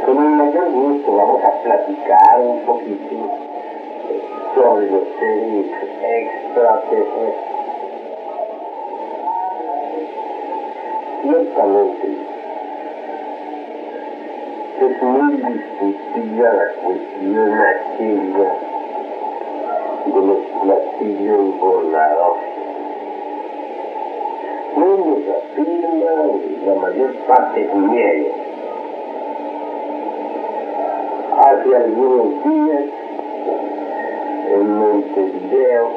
Con el mayor gusto vamos a platicar un poquito sobre los seres extraterrestres. Ciertamente, es muy discutida la cuestión aquella de los platillos voladores. Unos afirman, la mayor parte es miel. Hace algunos días, en Montevideo,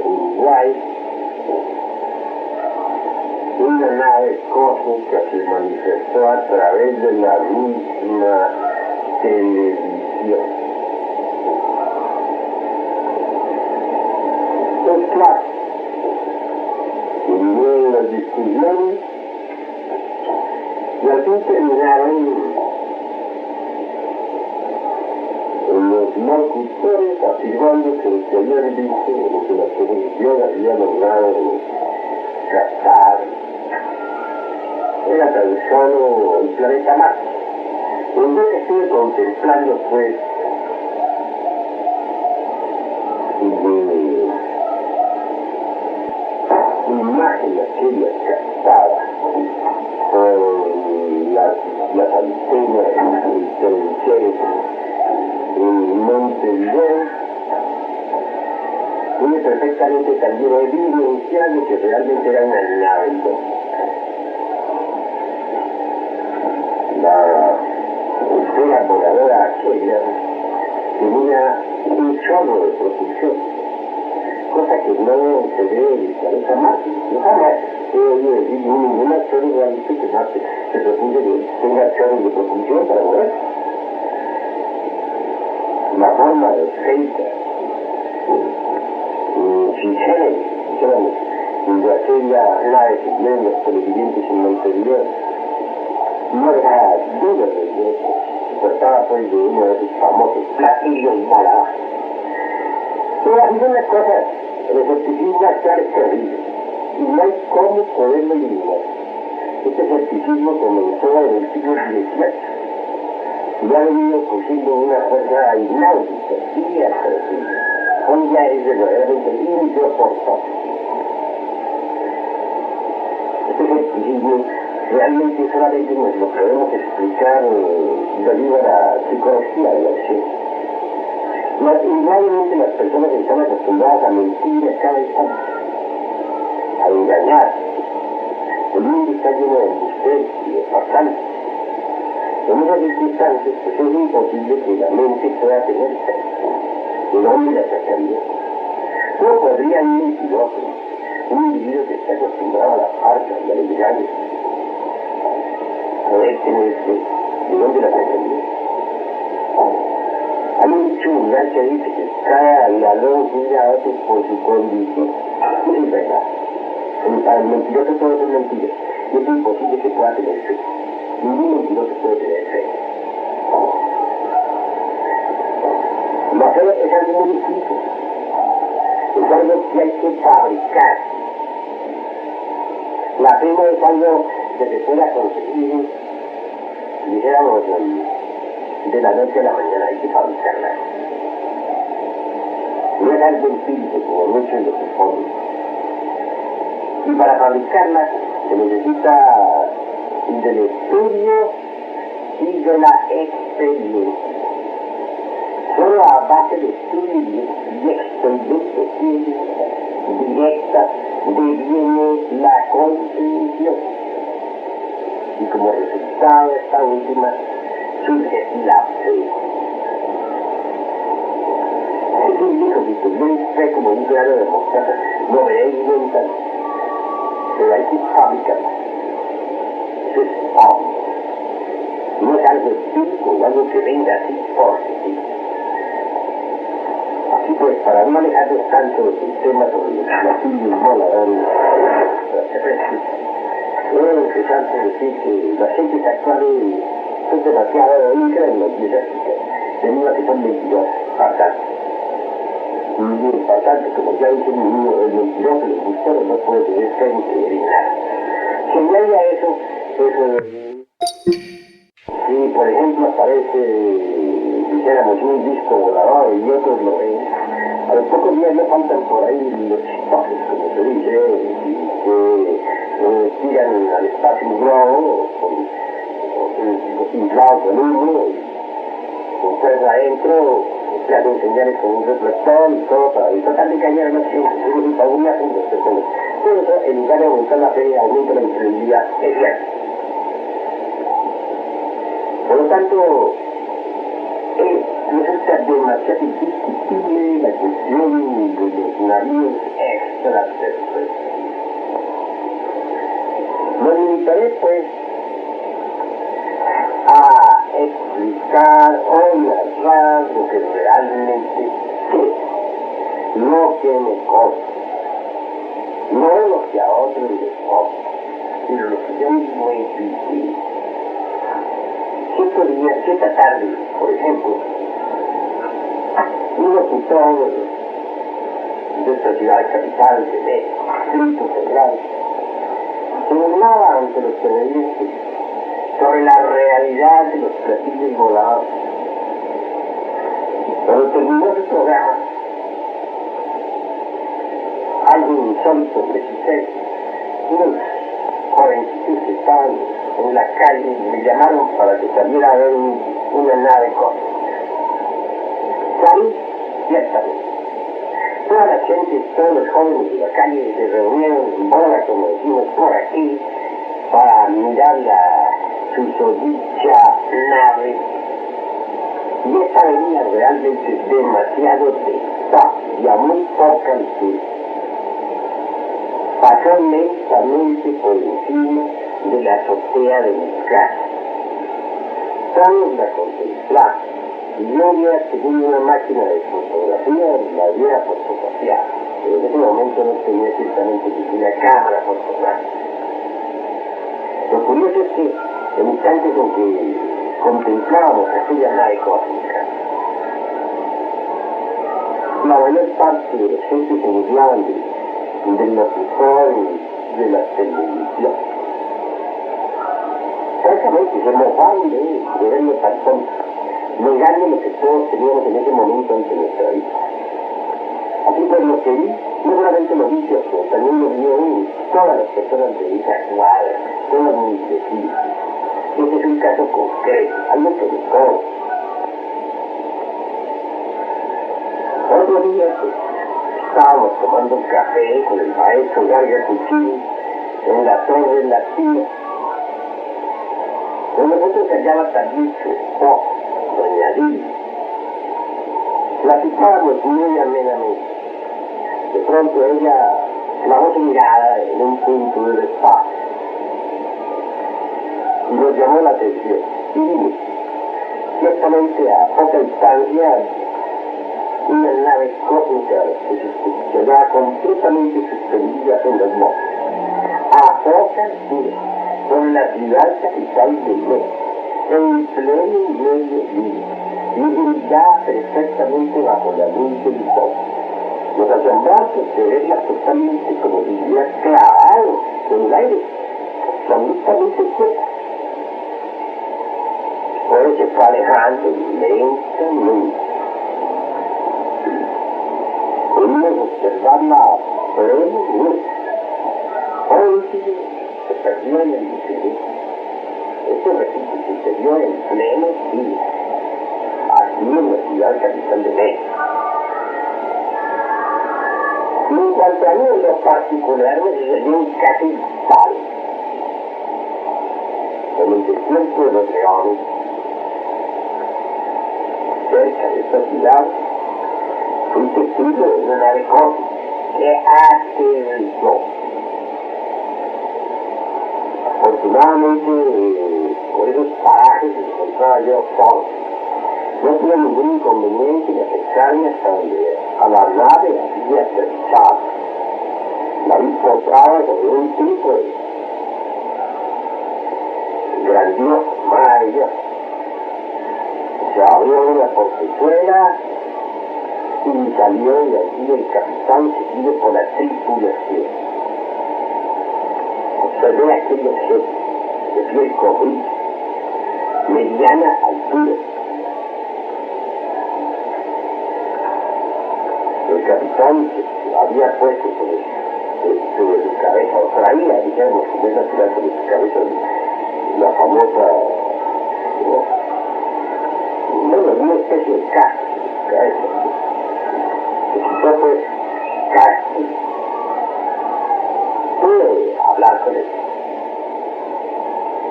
Uruguay, una nave cósmica se manifestó a través de la misma televisión. Pues claro, vinieron las discusiones y así terminaron los locutores afirmando que el que ayer dice que la televisión había logrado captar era tan solo el planeta Marte. En lo que estuve contemplando pues de imágenes aquellas captadas por las antenas televisores en Montevideo, pude perfectamente también evidenciar que realmente era una nave. La esfera voladora aquella tenía un chorro de propulsión, cosa que no se ve en el planeta Marte. No jamás he oído decir ningún actor realmente que Marte se propulse, que tenga chorros de propulsión para volar. La forma de aceite, sinceramente, de aquella nave que vieron los televidentes en Montevideo, no era duda de que se trataba pues de uno de esos famosos platillos voladores. Pero así son las cosas, el escepticismo actual es terrible y no hay cómo poderlo eliminar. Este escepticismo comenzó en el siglo XVIII y ha venido cogiendo una fuerza inaudita, día tras día. Hoy ya es verdaderamente insoportable. Este escepticismo realmente solamente nos lo podemos explicar debido a la psicología de la ciencia. Indudablemente las personas están acostumbradas a mentir a cada instante, a engañar. El mundo está lleno de embusteros y de farsantes. En esas circunstancias, pues es imposible que la mente pueda tener fe. ¿De dónde la sacaría? ¿Cómo podría un mentiroso, un individuo que está acostumbrado a la farsa y al engaño, poder tener fe? ¿De dónde la sacaría? Hay un dicho vulgar que dice que cada ladrón juzga a otros por su condición. No es verdad. Para el mentiroso todo es mentira. Y es imposible que pueda tener fe. Ningún mentiroso puede tener fe. La fe es algo muy difícil. Es algo que hay que fabricar. La fe no es algo que se pueda conseguir, dijéramos, de la noche a la mañana. Hay que fabricarla. No es algo empírico como muchos lo suponen. Y para fabricarla se necesita del estudio y de la experiencia. Solo a base de estudio y experiencia directa deviene la conclusión. Y como resultado de esta última surge la fe. Jesús dijo: si tuvierais fe como un grano de mostaza, no veréis montañas. Pero hay que fabricarla. Eso es obvio. No es algo espíritu, algo que venga así por sí. Así pues, para no alejarnos tanto del tema sobre los platillos voladores extraterrestres, es interesante decir que las gentes actuales son demasiado incrédulas y escépticas, debido a que son mentirosas, farsantes. Y farsantes, como ya dije, el mentiroso, el embustero no puede tener fe ni creer en nada. Si añade a eso, si por ejemplo ejemplo, aparece, dijéramos, un disco volador y otros lo ven. A los pocos días no faltan por ahí los chistosos, como se dice, que tiran al espacio un globo inflado con humo, con fuerza adentro, se hacen señales con un reflector y todo para tratar de cañar a la gente. Algunas hacen las personas. Pero eso, en lugar de aumentar la fe, aumenta la infidelidad mediana. Por lo tanto, resulta demasiado indiscutible la cuestión de los navíos extraterrestres. Me limitaré, pues, a explicar o narrar lo que realmente sé, lo que me consta, no lo que a otros les consta, sino lo que yo mismo he vivido. Cierta tarde, por ejemplo, un locutor de esta ciudad capital de México, Distrito Federal, se burlaba ante los televidentes sobre la realidad de los platillos volados. Cuando terminó su programa, algo insólito precisé, unos jovencitos que estaban en la calle me llamaron para que saliera a ver una nave cósmica. Salí ciertamente. Toda la gente, todos los jóvenes de la calle se reunieron en bola, como decimos por aquí, para mirar la susodicha nave. Y esta venía realmente demasiado despacio y a muy poca altura. Pasó lentamente por encima de la azotea de mi casa. Todos la contemplamos y yo hubiera tenido una máquina de fotografía, la hubiera fotografiado, pero en ese momento no tenía ciertamente ninguna cámara fotográfica. Lo curioso es que en instantes en que contemplábamos aquella nave cósmica, la mayor parte de la gente se burlaban del locutor y de la televisión. Francamente, se mofaron de verlo tan tonto, negando lo que todos teníamos en ese momento ante nuestra vida. Así pues, lo que vi, no solamente lo vi yo, pero también lo vieron todas las personas de esa cuadra, todos mis vecinos. Este es un caso concreto, algo que me consta. Otro día, pues, estábamos tomando un café con el maestro Garga Cuchillo en la Torre Latina. Pero nosotros hallaba también su esposa, doña Lidia. Platicábamos muy amenamente. De pronto ella clavó su mirada en un punto del espacio y nos llamó la atención. Y vimos, ciertamente a poca distancia, una nave cósmica que se quedaba completamente suspendida en los montes, a poca altura, con la ciudad capital de México, en pleno mediodía, y brillaba perfectamente bajo la luz del sol. Nos asombramos de verla totalmente, como diría, clavado en el aire, absolutamente quieta. Pero se fue alejando lentamente. Pudimos observarla plena luz. Hoy se perdió en el infinito. Este repito, sucedió en pleno día, aquí en la ciudad capital de México. Y en cuanto a mí, en lo particular, me sucedió un casi tal. En el desierto de los Leones, cerca de esta ciudad, fui testigo de una nave cósmica que aterrizó. Afortunadamente, por esos parajes se encontraba yo solo. No tuve ningún inconveniente en acercarme hasta donde a la nave había aterrizado. La vi posada sobre un tipo grandioso, maravilloso. Se abrió una portezuela y salió de allí el capitán seguido por la tripulación. Observé aquel objeto de piel cobriza, mediana altura, estructura. El capitán había puesto sobre su cabeza, o traía, digamos, como es natural sobre su cabeza, la famosa, una especie de casco sobre su cabeza. Que quizás fue casco. Pude hablar con él.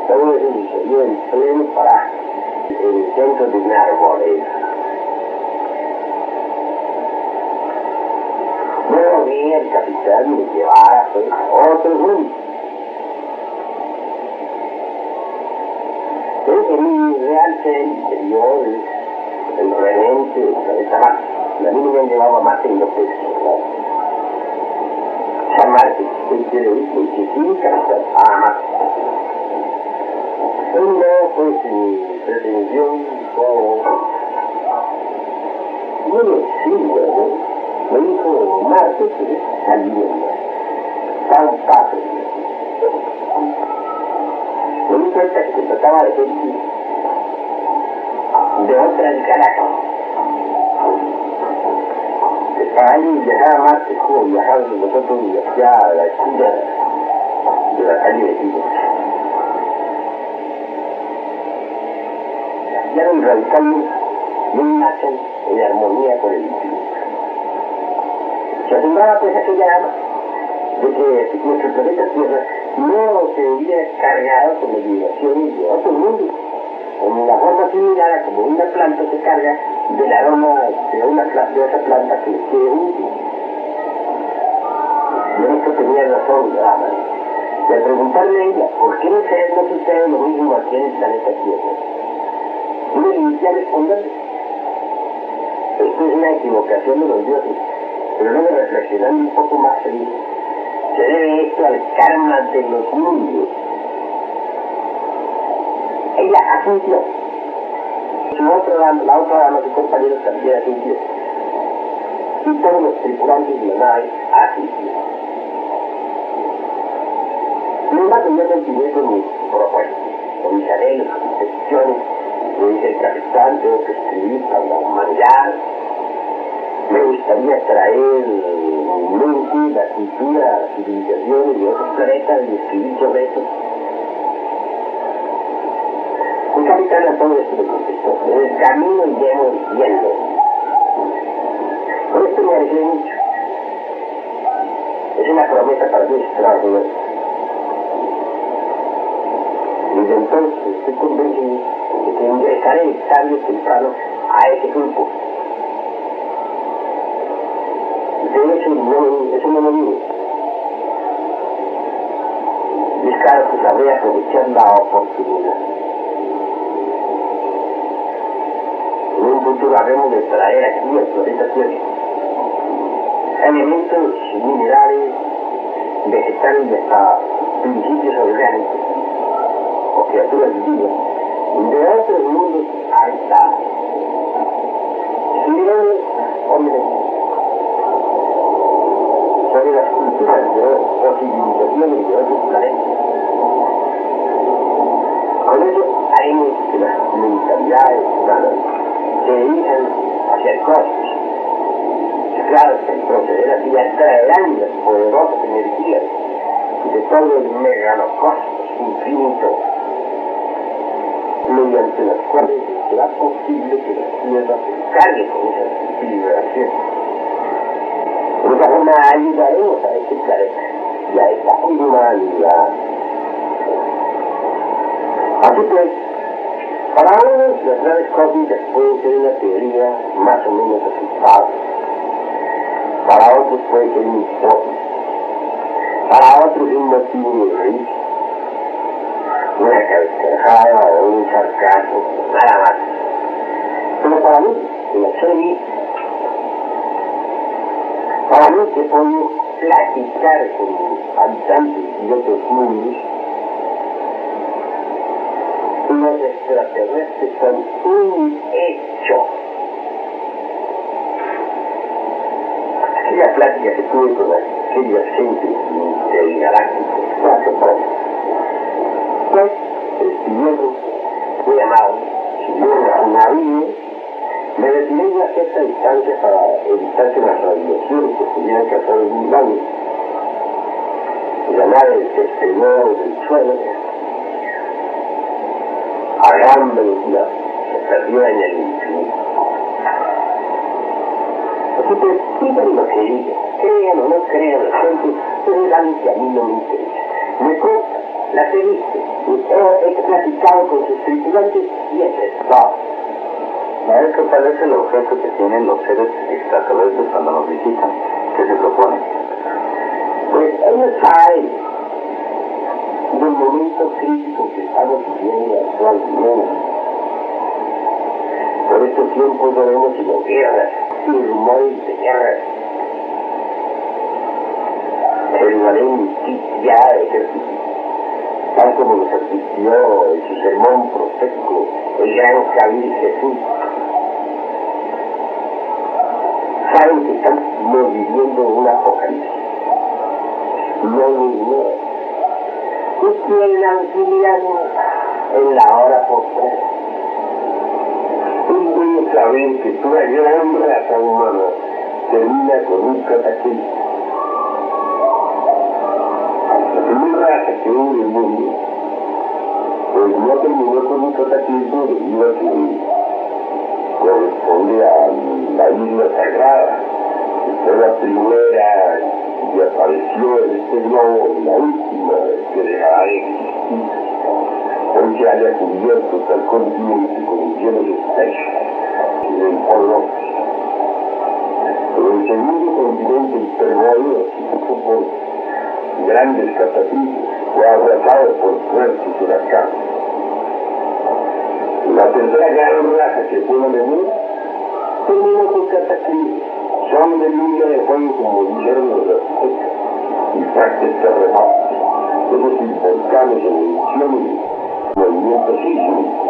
Todo eso sucedió en pleno paraje, en el centro de una arboleda. Luego vi al capitán me llevara a otro mundo. En mi real ser interior, el remente, esa Marte. A mí no me han llevado a Marte en lo personal. Esa Marte que quiere decir que sí, capitán, a Marte. No, pues mi pretensión fue... Bueno, sí, bueno. Me dijo Marte que salía tan fácil. Me di cuenta que se trataba de gente de otras galaxias. Para ellos viajar a Marte es como viajar nosotros hacia la esquina de la calle de Vigo. Cambiaron radicalmente y hoy nacen en armonía con el infinito. Se asombraba pues aquella ama de que nuestro planeta Tierra no se hubiera cargado con las vibraciones de otro mundo, con una forma similar a como una planta se carga del aroma de esa planta que le quiere útil. Y en esto tenía razón la ama. Y al preguntarle a ella, ¿por qué no sucede lo mismo aquí en el planeta Tierra? Uno le inicia a responderle. Esto es una equivocación de los dioses. Pero luego reflexionando un poco más feliz, se debe esto al karma de los mundos. Ella asintió. La otra dama, sus compañeros también asintió. Y todos los tripulantes de la nave asintieron. Sin embargo, yo continué con mis propuestas, con mis anhelos, con mis peticiones. Me dice el capitán, tengo que escribir para la humanidad. Me gustaría traer mente, la cultura, las civilizaciones de otros planetas y escribir sobre eso. El capitán a todo esto me contestó, en el camino iremos viendo. Con esto me alegré mucho. Es una promesa para mí extraordinaria. Y desde entonces estoy convencido de que ingresaré tarde o temprano a ese grupo. De hecho, eso no me digo. Y es claro que sabré aprovechar la oportunidad. En un futuro habremos de traer aquí al planeta Tierra elementos minerales, vegetales y hasta principios orgánicos o criaturas vivas de otros mundos habitados. Minerales omnipotentes sobre las culturas o civilizaciones de otros planetas. Con eso haremos que las mentalidades humanas se dirijan hacia el cosmos. Claro que al proceder así atraerán las poderosas energías de todo el megalocosmos infinito, mediante las cuales será posible que la Tierra se cargue con esas vibraciones. De esta forma ayudaremos a este planeta y a esta humanidad. Así pues, para unos las naves cósmicas pueden ser una teoría más o menos aceptada. Para otros puede ser un hipótesis. Para otros un motivo de risa, una carcajada o un sarcasmo, nada más. Pero para mí, en la serie, para mí que he podido platicar con habitantes de otros mundos, los extraterrestres son un hecho. Aquella plática que tuve con aquellas gentes intergalácticas, pues estuvieron muy amados, subieron a un navío, me retiré a cierta distancia para evitar que las radiaciones que pudieran causar el daño, llamar el exterior del suelo, a gran velocidad, se perdió en el infinito. Así que digan lo que digan, crean o no crean la gente, pero es algo que a mí no me interesa. Me consta, las he visto, he platicado con sus tripulantes y es todo. Maestro, ¿cuál es el objeto que tienen los seres extraterrestres cuando nos visitan? ¿Qué se propone? Pues ellos saben del momento crítico que estamos viviendo actualmente. Por estos tiempos no vemos sino guerras y rumores de guerras. Jerusalén ya ejército, tal como nos advirtió en su sermón profético el gran Javier Jesús. Saben que estamos viviendo un apocalipsis. No. Y quieren auxiliarnos en la hora postrera. Es bueno saber que toda gran raza humana termina con un cataclismo. La primera raza que hubo en el mundo, pues no terminó con un cataclismo debido a que corresponde a la isla sagrada. Fue la primera que apareció en este globo, la última que dejará de existir, porque haya cubierto tal continente con el hielo espeso del polo. Pero el segundo continente intermedio, así por grandes cataclismos, fue abrazado por fuertes huracanes. La tercera gran raza que fue la menor terminó con cataclismos. Son de línea de fuego, como dijeron los aztecas, y fuertes terremotos, esos volcanes en erupción y movimientos sísmicos.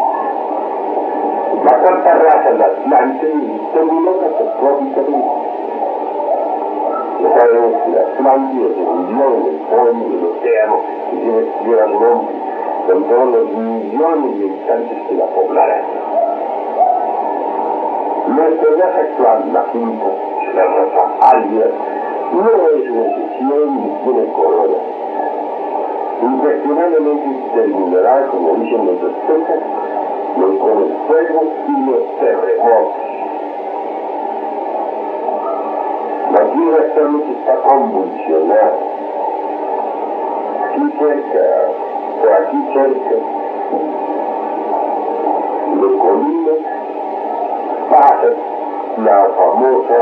La cuarta raza, la Atlante, terminó catastróficamente. Ya sabemos que la Atlántida se hundió en el fondo del océano que lleva su nombre, con todos los millones de habitantes que la poblaran. Nuestra raza actual, la quinta, la raza árida, no es una excepción ni tiene corona. Incuestionablemente terminará, como dicen los aztecas, con el fuego y los terremotos. La tierra actualmente está convulsionada. Aquí cerca, por aquí cerca, de colinas, pasa la famosa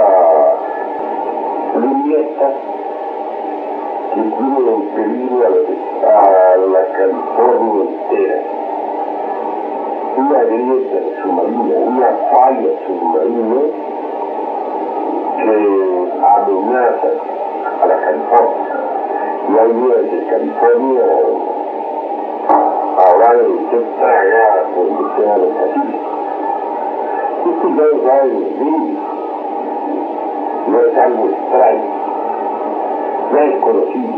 grieta que tiene en peligro a la California entera. Una grieta submarina, una falla submarina que amenaza a la California. Y hay días de California habrá de ser tragada por el océano Pacífico. Esto ya es algo lindo, no es algo extraño, ya es conocido.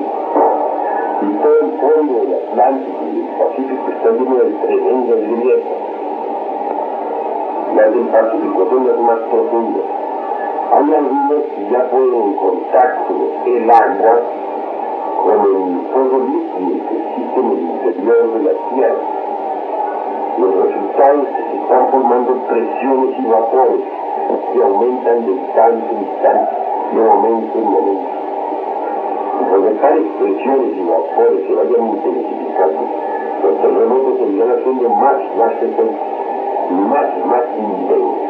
Y todo el fondo del Atlántico y del Pacífico está lleno de tremendas grietas. Las del Pacífico son las más profundas. Hay algunas que ya ponen en contacto el agua con el fuego líquido que existe en el interior de la Tierra. Los resultados es que se están formando presiones y vapores que aumentan de instante en instante, de momento en momento. Cuando tales presiones y vapores se vayan intensificando, los terremotos se irán haciendo más frecuentes, más intensos.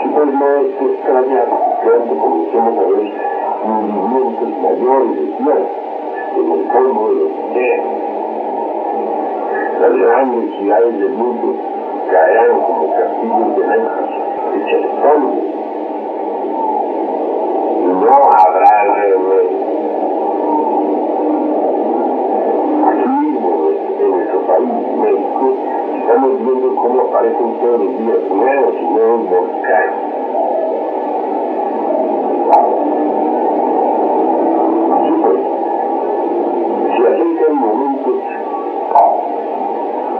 Si pues no es que extrañar que pronto comencemos a ver movimientos mayores de tierra en el fondo de los océanos. Las grandes ciudades del mundo caerán como castillos de naipes hechas de polvo. No habrá remedio. Aquí en nuestro país, México, estamos viendo cómo aparecen todos los días nuevos y nuevos volcanes. Así pues, se acercan momentos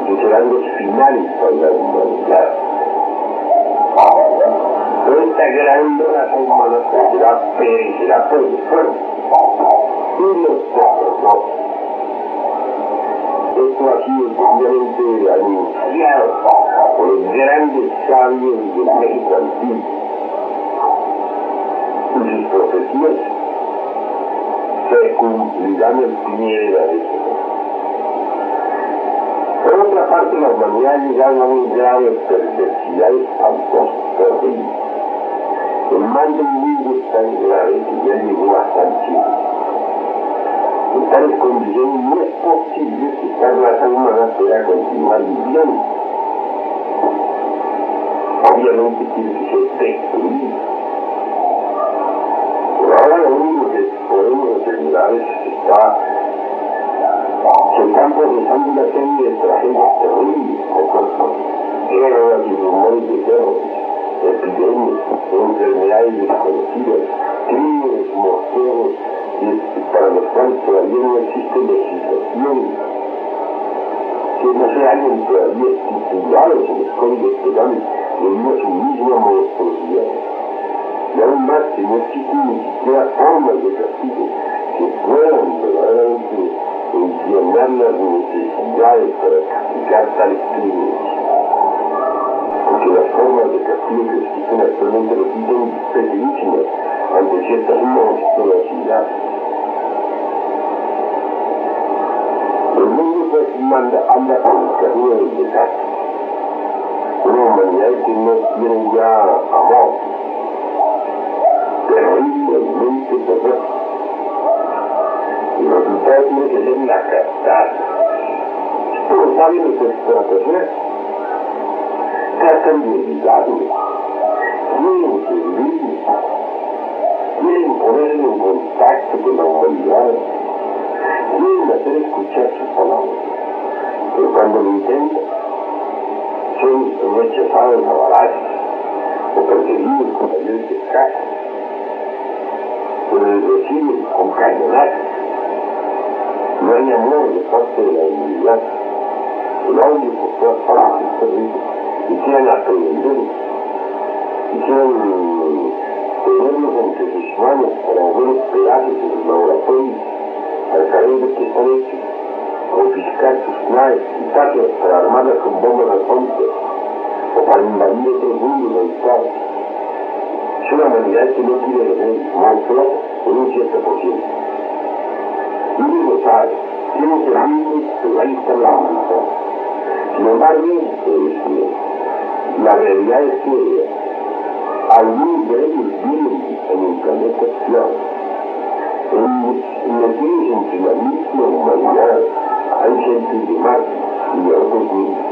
que serán los finales para la esta gran raza humana perecerá por el fuego. Y los perros no. Esto ha sido obviamente anunciado por los grandes sabios del México antiguo y sus profecías se cumplirán al pie de la letra. Por otra parte, la humanidad ha llegado a un grado de perversidad espantosa, terrible. El mal del mundo es tan grave que ya llegó hasta el cielo. En tales condiciones no es posible que esta raza humana pueda continuar viviendo. Obviamente tiene que ser destruida. Pero ahora lo único que podemos asegurar es que se están procesando una serie de tragedias terribles, guerras y rumores de guerras, epidemias, enfermedades desconocidas, crímenes morteros para los cuales todavía no existe legislación, que no se hayan todavía estipulados en los códigos penales debido a su misma monstruosidad. Y aún más que no existen ni siquiera formas de castigo que puedan verdaderamente llenar las necesidades para castigar tales crímenes. Porque las formas de castigo que existen actualmente resultan pequeñísimas ante ciertas monstruosidades. El mundo pues anda por el camino del desastre. Una humanidad que no tiene ya amor, terriblemente perverso. El resultado tiene que ser la catástrofe. Esto lo saben los extraterrestres. Tratan de olvidarlo. Quieren servirlo. Quieren ponerlo en contacto con la humanidad. Quieren hacer escuchar sus palabras. Pero cuando lo intentan, son rechazados a balazos o perseguidos con aviones de escape. Pero les reciben con cañonazos. No hay amor de parte de la humanidad. El odio por todas partes es terrible. Quisieran aprenderlos. Quisieran tenerlos entre sus manos para mover los pedazos en los laboratorios, para saber de qué están hechos, confiscar sus naves, quitarlas para armarlas con bombas atómicas o para invadir otros mundos habitados. Es una humanidad que no quiere ser monstruosa en un cierto por ciento. Ellos lo saben, tienen servicios, pero ahí está la humanidad. Sin embargo, la realidad es que algunos de ellos viven en el planeta Tierra. Metidos entre la misma humanidad, hay gente de Marte y de otros mundos,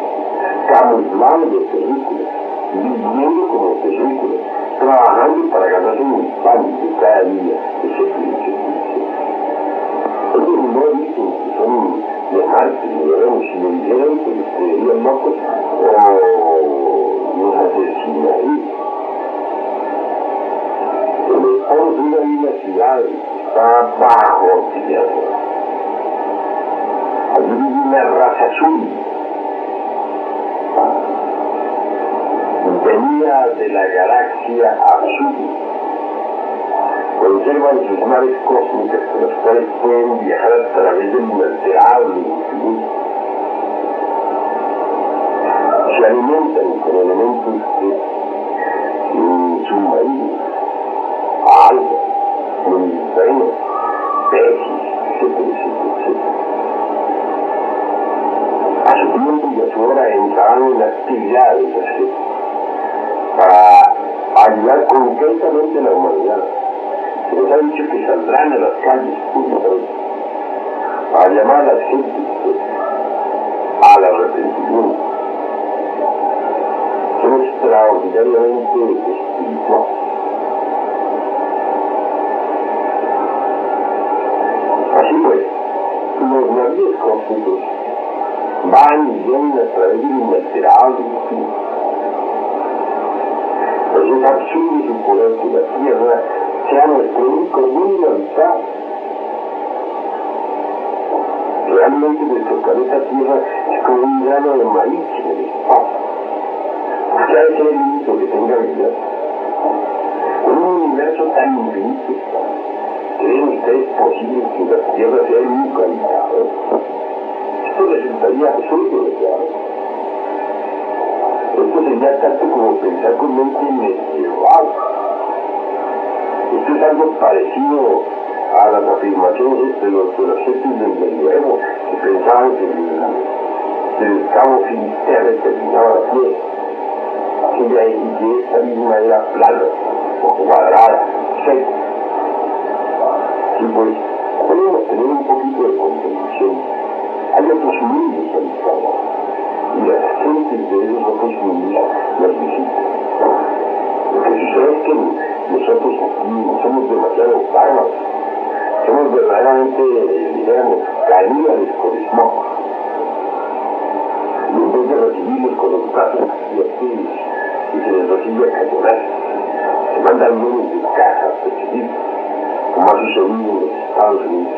camuflados de películas, viviendo como películas, trabajando para ganarse un pan de cada día, etc. Ellos no dicen que son de Marte, ni de Venus, si lo dijeran, pues serían locos o nos asesinarían. El esposo de una misma ciudad está bajo tierra. Allí vive una raza azul. Venía de la galaxia azul. Conservan sus naves cósmicas con las cuales pueden viajar a través del inalterable infinito. Se alimentan con elementos submarinos, algas, membranas, peces, etc. A su tiempo y a su hora entrarán en actividades para ayudar concretamente a la humanidad. Se les ha dicho que saldrán a las calles públicamente a llamar a las gentes al arrepentimiento. Son extraordinariamente espirituales. Así pues, los navíos cósmicos van y vienen a través del inalterable infinito. Pues es absurdo suponer que la Tierra sea nuestro único mundo habitado. Realmente nuestro planeta Tierra es como un grano de maíz en el espacio. Porque hay que ser el único que tenga vida. universo tan infinito, ¿creen ustedes posible que la Tierra sea el único habitado? Esto resultaría absurdo, ¿verdad? Esto sería tanto como pensar con mente medieval. Esto es algo parecido a las afirmaciones de los gentes del medioevo que pensaban que el cabo Finisterre terminaba la Tierra. Aquella y que esta misma era plana o cuadrada, seca. Y pues podemos tener un poquito de comprensión. Hay otros mundos habitados y las gentes de esos otros mundos las visitan. Lo que sucede es que nosotros aquí somos demasiado bárbaros, somos verdaderamente, digamos, caníbales con smog. Y en vez de recibirlos con los brazos abiertos y se les recibe a cañonar, se mandan menos de casa a perseguir, como ha sucedido en los Estados Unidos.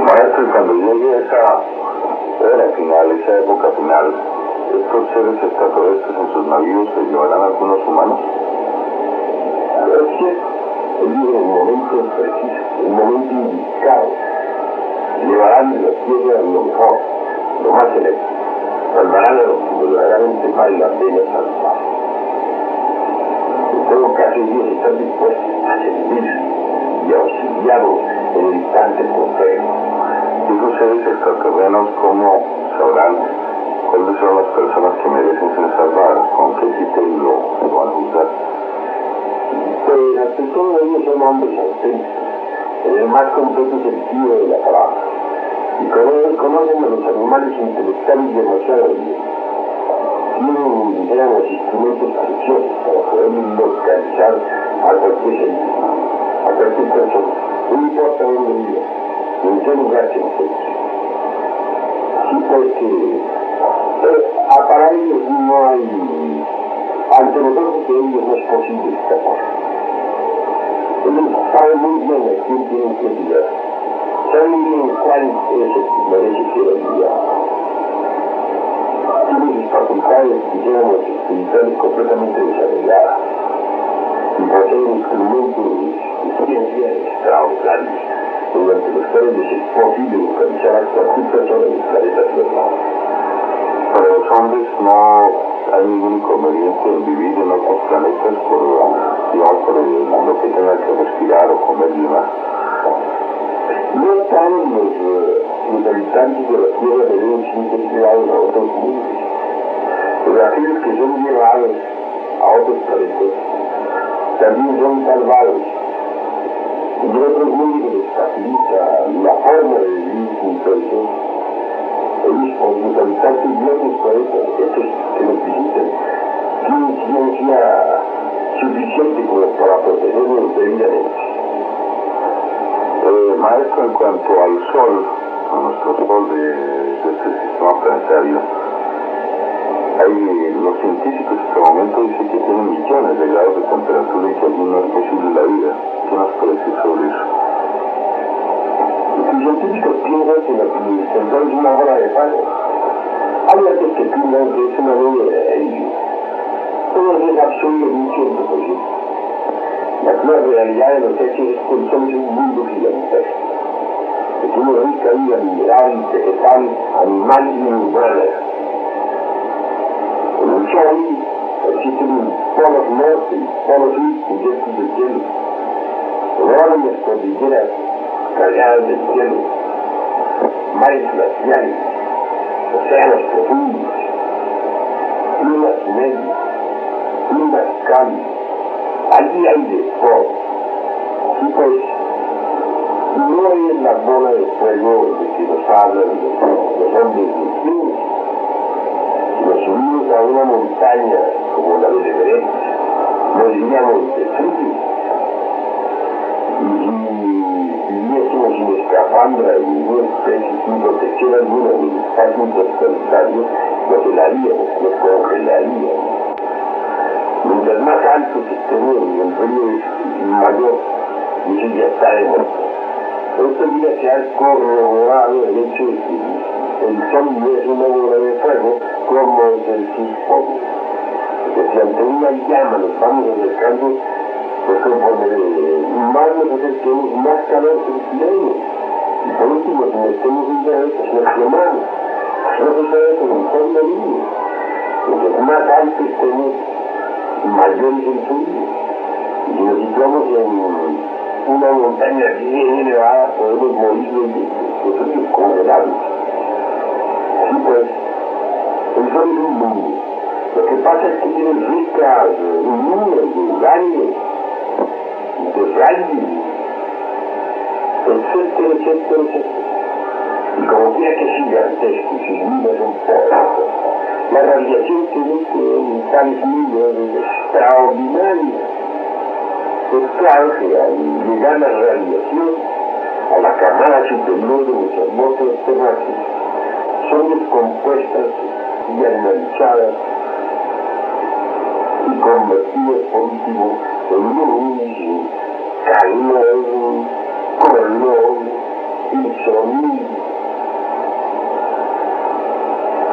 Maestro, cuando llegue a esa era final, esa época final, ¿estos seres extraterrestres en sus navíos se llevarán a algunos humanos? Es cierto, ellos en el momento preciso, en el momento indicado, llevarán de la Tierra lo mejor, lo más selecto, salvarán a los que verdaderamente vale la pena salvar. En todo caso, ellos están dispuestos a servir y a auxiliarlos en el instante perfecto. Esos seres extraterrenos, ¿cómo sabrán cuáles son las personas que merecen ser salvadas? ¿Con qué criterio lo van a usar? Pues las personas de ellos son hombres auténticos, en el más completo sentido de la palabra. Y como ellos conocen a los animales intelectuales demasiado bien, tienen, digamos, instrumentos preciosos para poder localizar a cualquier ser, a cualquier persona, no importa dónde viva, en qué lugar se encuentre. Así pues que para ellos no hay, ante los ojos de ellos no es posible escapar. Ellos saben muy bien a quién tienen que ayudar, saben muy bien cuál es el que merece ser ayudado. Tienen sus facultades, digamos, espirituales completamente desarrolladas y poseen instrumentos de ciencia extraordinarios, mediante los cuales les es posible localizar a cualquier persona del planeta Tierra. Para los hombres no hay ningún inconveniente en vivir en otros planetas por lo que tengan que respirar o comer y demás. No todos los habitantes de la Tierra deben ser llevados a otros mundos, pero aquellos que son llevados a otros planetas también son salvados. Y en otros mundos les facilita la forma de vivir junto a ellos. Ellos, los habitantes de otros planetas, estos que nos visitan, tienen ciencia suficiente como para protegernos debidamente. Maestro, en cuanto al Sol, a nuestro Sol de este sistema planetario, los científicos hasta el momento dicen que tienen millones de grados de temperatura y que allí no es posible la vida. ¿Qué nos puede decir sobre eso? Los científicos piensan que el Sol es una bola de fuego. Hay otros que piensan que es una nube de helio. Todo eso es absurdo en un 100%. La cruda realidad de los hechos es que el Sol es un mundo gigantesco, que tiene rica vida mineral, vegetal, animal y humana. En el Sol existen polos norte y polos sur cubiertos de hielo, enormes cordilleras cargadas de hielo, mares glaciales, océanos profundos, climas medios, climas cálidos. Allí hay de todo. Así pues, no es la bola de fuego de que nos hablan los hombres vikingos. Si nos subimos a una montaña como la del Everest, moriríamos de frío. Y si viviésemos sin escafandra y ninguna especie, sin protección alguna del espacio interplanetario, nos helaríamos, nos congelaríamos. Mientras más altos estemos, el frío es mayor, y eso ya está demostrado. Esto ya se ha corroborado el hecho de que el Sol no es una bola de fuego como es el Cisco. Es Si ante una llama nos vamos acercando, pues conforme más nos acerquemos, más calor sentiremos. Y por último, si metemos un dedo, pues nos quemamos. Eso sucede con un fondo libre. Entonces, más alto estemos, mayor es el frío. Y si nos situamos en una montaña bien elevada, podemos morir de frío congelados. Así pues, el sol es un mundo. Lo que pasa es que tiene ricas números de años, de rayos, etcétera, etcétera, etcétera. Y como quiera que es gigantesco, sus números son poderosos. La radiación que emite en tales números es extraordinaria. Es claro que al llegar la radiación a la camada superior de nuestra atmósfera terrestre, son descompuestas y analizadas y convertidas por último en luz, calor, color y sonido.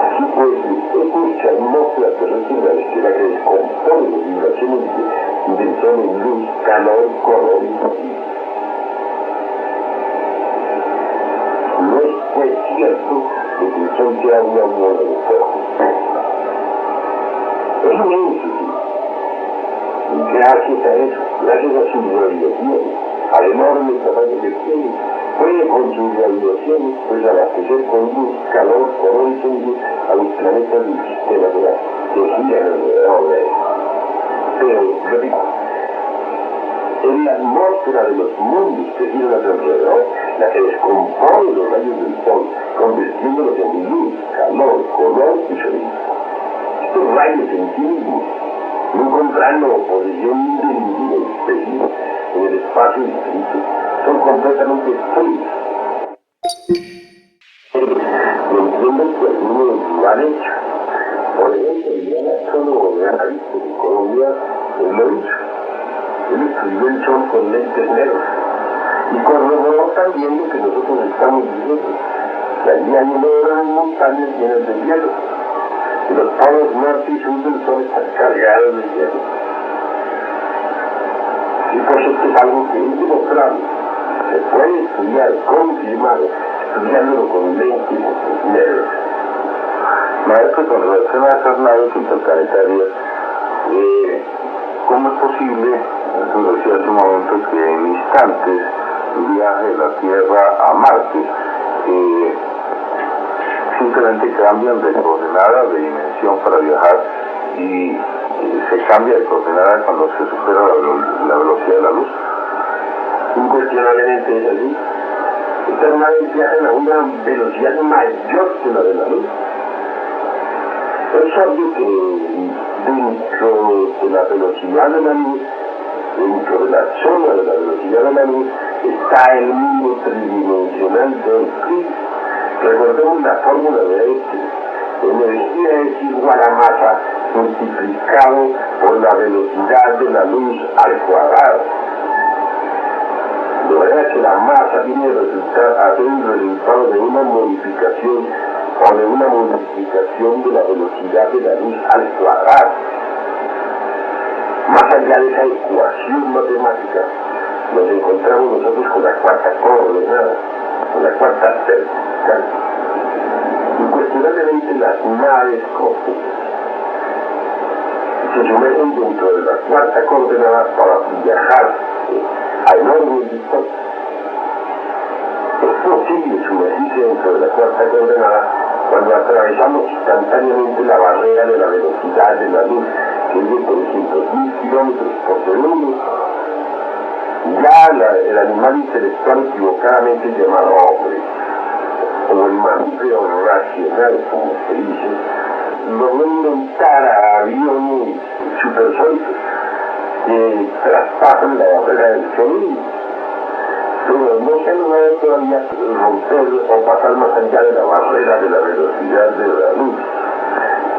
Así pues, es nuestra atmósfera terrestre la que descompone las vibraciones del sol en luz, calor, color y sonido. No es pues cierto que el sol sea una bola de fuego. Es inmenso, sí. Y gracias a eso, gracias a su radiación, al enorme tamaño que tiene, puede con sus radiaciones pues abastecer con luz, calor, color y sonido a los planetas del sistema solar que giran alrededor de él. Pero, repito, es la atmósfera de los mundos que giran alrededor la que descompone los rayos del sol, convirtiéndolos en luz, calor, color y sonido. Estos rayos en sí mismos no encontrando oposición de ninguna especie en el espacio infinito, son completamente fríos. Entienden que algunos lo han hecho. Por ejemplo, el astrónomo de Analista de Colombia, él lo hizo. Él escribió el sol con lentes negros y corroboró también lo que nosotros estamos diciendo, que allí hay enormes montañas llenas de hielo. Los polos norte y sur del sol están cargados de hielo. Y pues esto es algo que es demostrable. Se puede estudiar, confirmar, estudiándolo con lentes negros. Maestro, con relación a esas naves interplanetarias, ¿cómo es posible, eso decía hace un momento, que en instantes viaje de la Tierra a Marte? Simplemente cambian de coordenada, de dimensión para viajar y se cambia de coordenada cuando se supera la velocidad de la luz. Incuestionablemente es así. Estas naves viajan a una velocidad mayor que la de la luz. Es obvio que dentro de la velocidad de la luz, dentro de la zona de la velocidad de la luz, está el mundo tridimensional de Euclides. Recordemos la fórmula de Einstein. Energía es igual a masa multiplicado por la velocidad de la luz al cuadrado. De manera que la masa viene a ser el resultado de una modificación o de una multiplicación de la velocidad de la luz al cuadrado. Más allá de esa ecuación matemática, nos encontramos nosotros con la cuarta coordenada, con la cuarta vertical. Incuestionablemente las naves cósmicas se sumergen dentro de la cuarta coordenada para viajar a enormes distancias. Es posible sumergirse dentro de la cuarta coordenada cuando atravesamos instantáneamente la barrera de la velocidad de la luz, que es de 300.000 kilómetros por segundo. Ya el animal intelectual equivocadamente llamado hombre, o el mamífero racional, como se dice, logró inventar a aviones supersónicos que traspasan la barrera del sonido. Pero no se ha logrado todavía romper o pasar más allá de la barrera de la velocidad de la luz.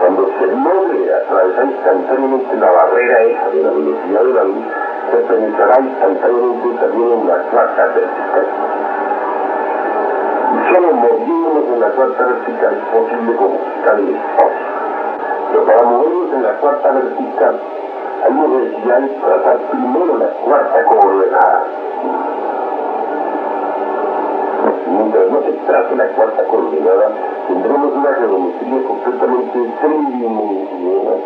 Cuando se logre atravesar instantáneamente la barrera esa de la velocidad de la luz, se penetrará instantáneamente también en la cuarta vertical. Y solo moviéndonos en la cuarta vertical es posible conquistar el espacio. Pero para movernos en la cuarta vertical, hay necesidad de trazar primero la cuarta coordenada. Mientras no se trace la cuarta coordenada, tendremos una geometría completamente tridimensional.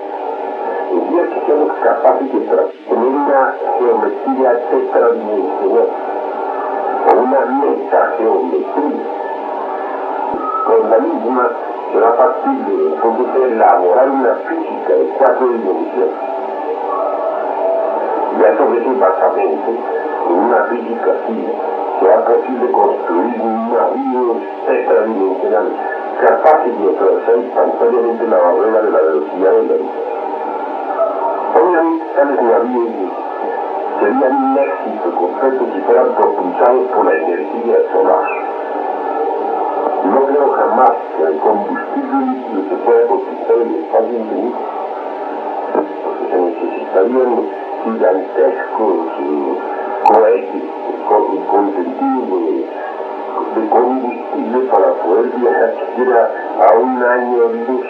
El día que seamos capaces de tener una geometría tetradimensional, o una metageometría, con la misma será factible entonces elaborar una física de 4 dimensiones. Ya sobre ese basamento, en una física así, será posible construir navíos tetradimensionales capaces de atravesar instantáneamente la barrera de la velocidad de la luz. Obviamente tales navíos serían un éxito completo si fueran propulsados por la energía solar. No creo jamás que el combustible líquido se pueda conquistar en el espacio infinito, porque se necesitarían gigantescos cohetes con sentido de combustible para poder viajar siquiera a un año de luz.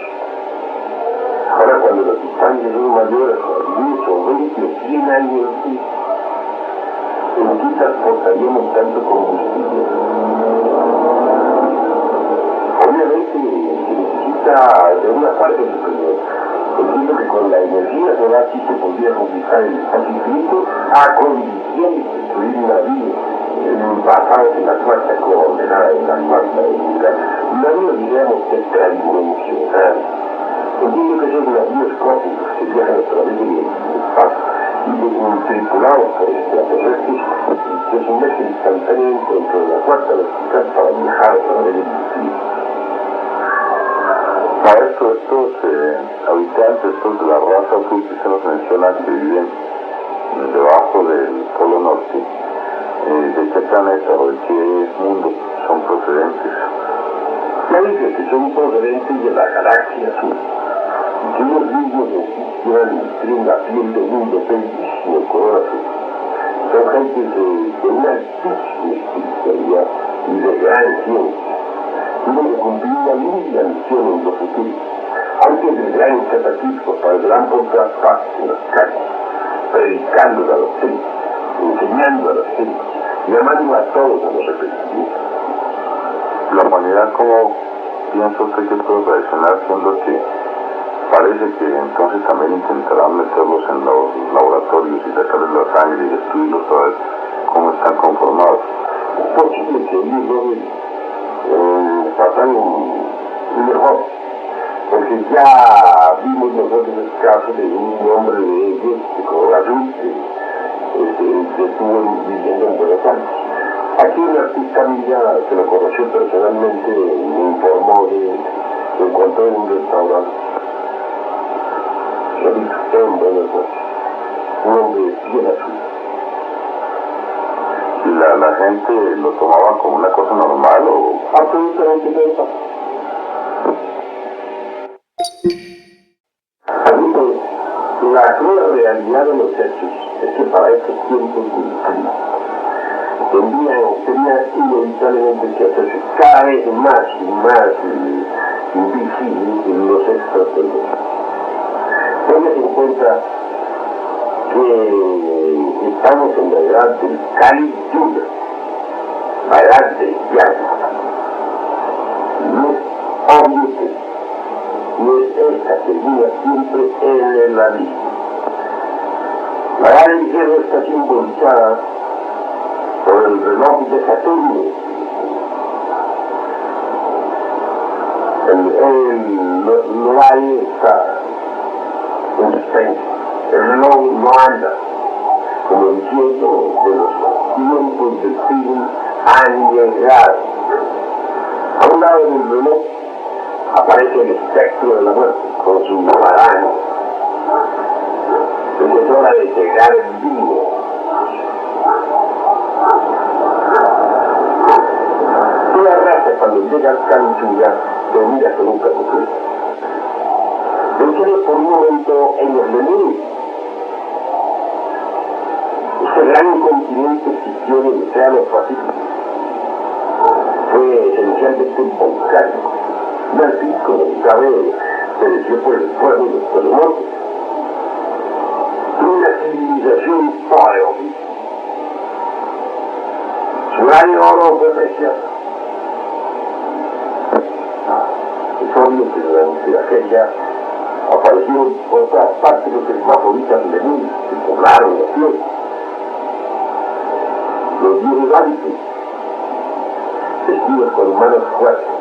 Ahora, cuando las distancias son mayores a 10 o 20 o 100 años luz, ¿en qué transportaríamos tanto combustible? Obviamente se necesita de una parte superior. Entiendo que con la energía solar sí se podría conquistar el espacio infinito a condición de construir navíos basados en la cuarta coordenada, en la cuarta vertical. Navíos, digamos, tetradimensionales. Entiendo que esos navíos cósmicos que viajan a través del espacio y tripulados por extraterrestres se sumergen instantáneamente dentro de la cuarta vertical para viajar a través del infinito. Maestro, estos habitantes, estos de la raza azul que se nos menciona que viven debajo del Polo Norte, ¿de qué planeta o de qué mundo son procedentes? Ya dice que son procedentes de la galaxia azul, y que ellos mismos tienen la piel de mundo bellísimo, color azul. Son gentes de una altísima espiritualidad y de gran ciencia. Tienen que cumplir una linda misión en lo futuro, antes del gran cataclismo, para el gran contrapaz en las calles, predicando a los gentes, enseñando a los gentes, llamando a todos a los arrepentimientos. La humanidad, ¿cómo piensa usted que puede reaccionar, siendo que parece que entonces también intentarán meterlos en los laboratorios y sacarles la sangre y destruirlos para ver cómo están conformados? Es posible que ellos no pasan mejor, porque ya vimos nosotros el caso de un hombre de ellos de color azul que estuvo viviendo en Buenos Aires. Aquí un artista mía que lo conoció personalmente me informó lo encontró en un restaurante. Lo disfruté en Buenos Aires. Un hombre bien azul. ¿Y la gente lo tomaba como una cosa normal o...? Absolutamente normal. La cruda realidad de los hechos es que para estos tiempos de crisis tenía inevitablemente que hacerse cada vez más y más invisibles los extraterrestres. Tenga en cuenta que estamos en la edad del Kali Yuga, la edad del hierro. No es obvio que no es esta que dura siempre en el abismo. La edad del hierro está simbolizada por el reloj de Saturno. No hay esta consistencia. El reloj no anda, como diciendo de los tiempos del fin han llegado. A un lado del reloj aparece el espectro de la muerte con su guadaña. Es hora de llegar en vivo. Una raza cuando llega al Canchuya te mira con un capuchino. Pensemos por un momento en los menús. Este gran continente existió en el Océano Pacífico. Fue esencialmente volcánico. Y al pico cabe pereció por el fuego y por los montes. Una civilización pobre. Su año oro fue precioso. Es obvio que durante aquella aparecieron por todas partes los hermafroditas del mundo, que poblaron la tierra. Los dioses hábitos, vestidos con manos fuertes,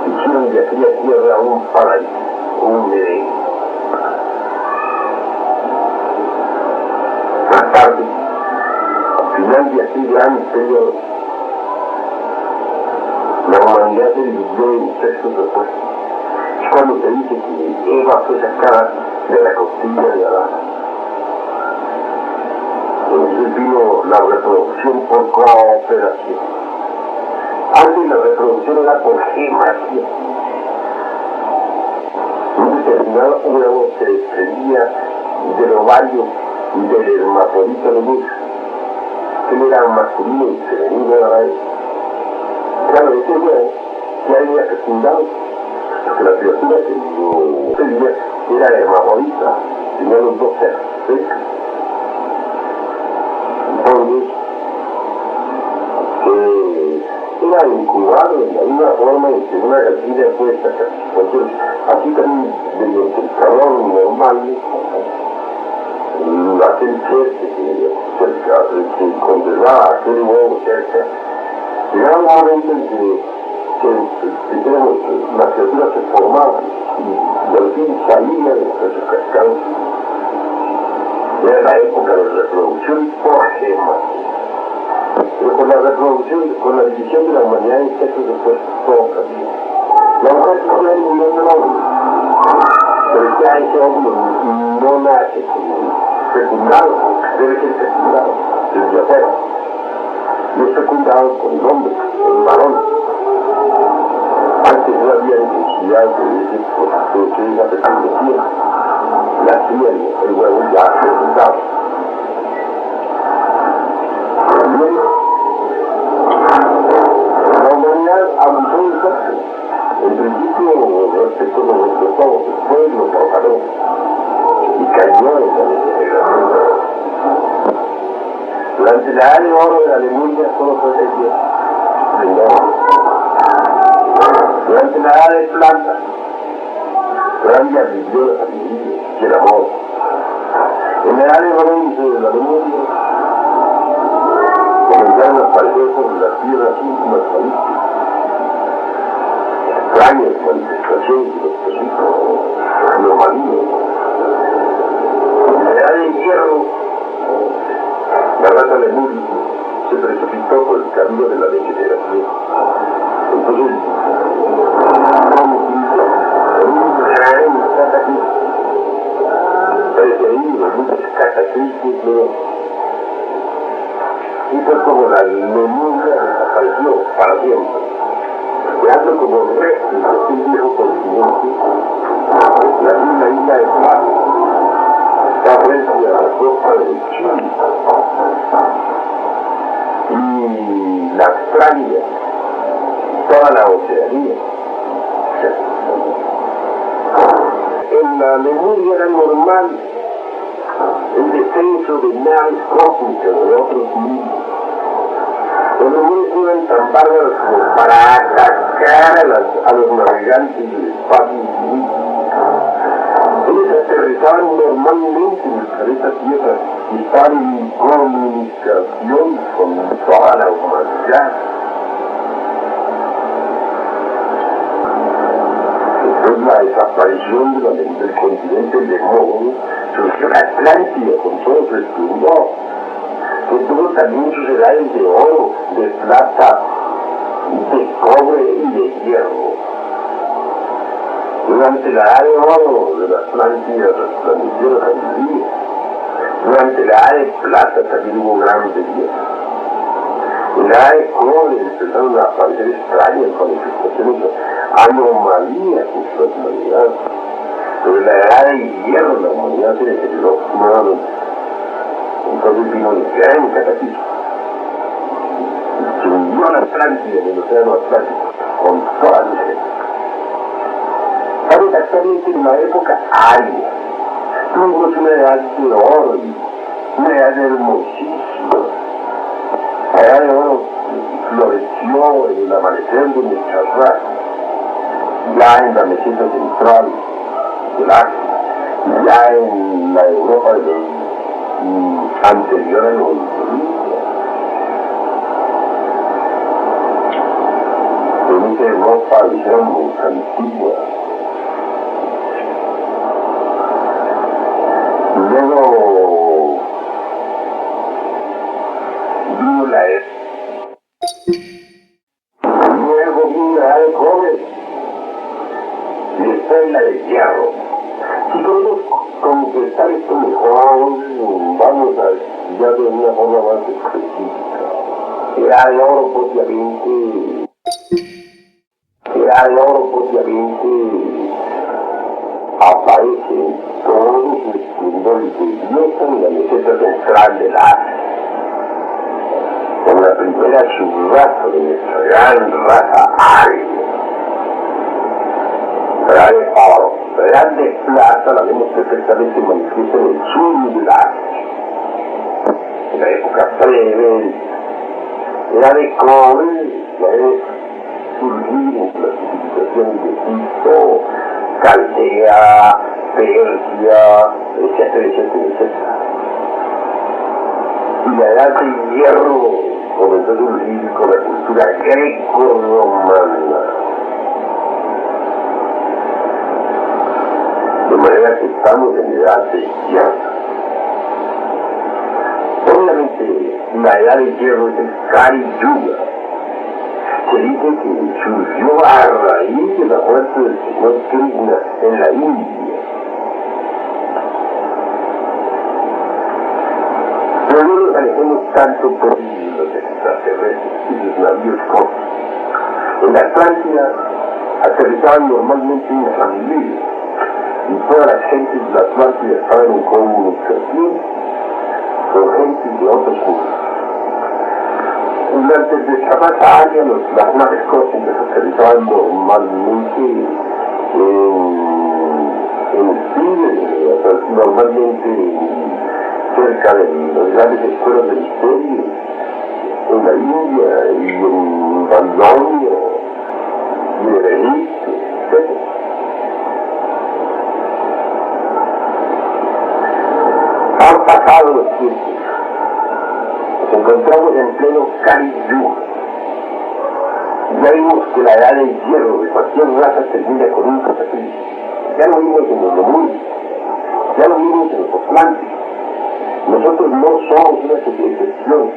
hicieron de aquella tierra un paraíso, un Edén. Más tarde, al final de aquel gran periodo, la humanidad se dividió en sexos opuestos. Es cuando se dice que Eva fue sacada de la costilla de Adán. Entonces vino la reproducción por cooperación. Antes la reproducción era por gemación. Un determinado huevo se desprendía del ovario del hermafrodita de luz. Él era masculino y femenino a la vez. Claro, ese huevo que había fecundado, porque la criatura que lo tenía era hermafrodita, tenía los dos sexos. Entonces, era incubado de la misma forma en que una gallina puede sacar. Entonces, así también mediante el calor normal, aquel ser que conservaba aquel huevo cerca, llegaba un momento en que la criatura se formaba y al fin salía de su cascada. Era la época de reproducción por gemas. Pero con la reproducción, con la división de la humanidad en sexos opuestos, todo cambió. La mujer se puede vivir en el hombre, pero ya ese hombre no nace fecundado, debe ser fecundado desde afuera. No es fecundado con el hombre, el varón. Antes no había necesidad de esa fecundación. Nacía el huevo ya fecundado. Bien, la humanidad abusó del sexo. En principio respetó lo respetó, después lo profanó y cayó en la degeneración. Durante la era de oro de la Lemuria solo fue 6 días. Durante la era de plata, Francia vivió la sabiduría y el amor. En la era de bronce de la Lemuria comenzaron a aparecer sobre las tierras íntimas políticas extrañas manifestaciones de los pesitos, los marinos. En la era de hierro, la raza lemúrica se precipitó por el camino de la degeneración. Entonces, precedido de muchos cataclismos, y fue como la Lemuria desapareció para siempre. Quedando como resto de un viejo continente, la misma isla de Plata está frente a la costa del Chile y la Australia, toda la Oceanía. En la Lemuria era normal el descenso de naves cósmicas de otros mundos. Los lemures no eran tan bárbaros como para atacar a los navegantes del espacio infinito. Ellos aterrizaban normalmente en el planeta Tierra y estaban en comunicación con toda la humanidad. Después la desaparición del continente Lemurio, surgió la Atlántida con todo su esplendor, que tuvo también sus edades de oro, de plata, de cobre y de hierro. Durante la edad de oro de la Atlántida resplandeció la sabiduría. Durante la edad de plata también hubo grandes belleza. En la edad de cobre empezaron a aparecer extrañas manifestaciones, anomalías en su personalidad. Pero en la edad de hierro la humanidad se deterioró nuevamente. Entonces vino el gran cataclismo. Se hundió la Atlántida en el océano Atlántico con toda la gente. ¿Sabe Estamos actualmente en una época árida. Tuvimos una edad de oro, una edad hermosísima. La edad de oro floreció en el amanecer de nuestra raza, ya en la meseta central del África, ya en la Europa de los anterior a los 2000. En esa Europa, digamos, antigua. Luego vino la era. Luego vino la era de cobre. Y después la de hierro. Si queremos completar esto mejor, vamos a estudiar de una forma más específica. La de oro propiamente. La de oro propiamente aparece todo su esplendor y belleza en la meseta central del Asia, como la primera subraza de nuestra gran raza aria. La de oro, la de plata la vemos perfectamente manifiesta en el sur del Asia, en la época previa. La de cobre, la de surgir entre las civilizaciones de Egipto, Caldea, Persia, etcétera, etcétera, etcétera. Y la edad de hierro comenzó a surgir con la cultura greco-romana. De manera que estamos en edad de hierro. Obviamente, la edad de hierro es el Kali Yuga. Se dice que surgió a raíz de la muerte del señor Krishna en la India. Pero no nos alejemos tanto por los extraterrestres y los navíos cortos. En la Atlántida aterrizaban normalmente unas familias y todas las gentes de la Atlántida estaban en comunicación con gentes de otros mundos. Durante el desarrollo área, las naves cósmicas aterrizaban normalmente en el Tíbet, normalmente cerca de los grandes escuelas del misterio, en la India y en Babilonia y en Egipto, etc. Han pasado los tiempos. Nos encontramos en pleno Kali Yuga. Ya vimos que la edad del hierro de cualquier raza termina con un cataclismo. Ya lo vimos en los Lemurios, ya lo vimos en los Atlantes. Nosotros no somos una excepción.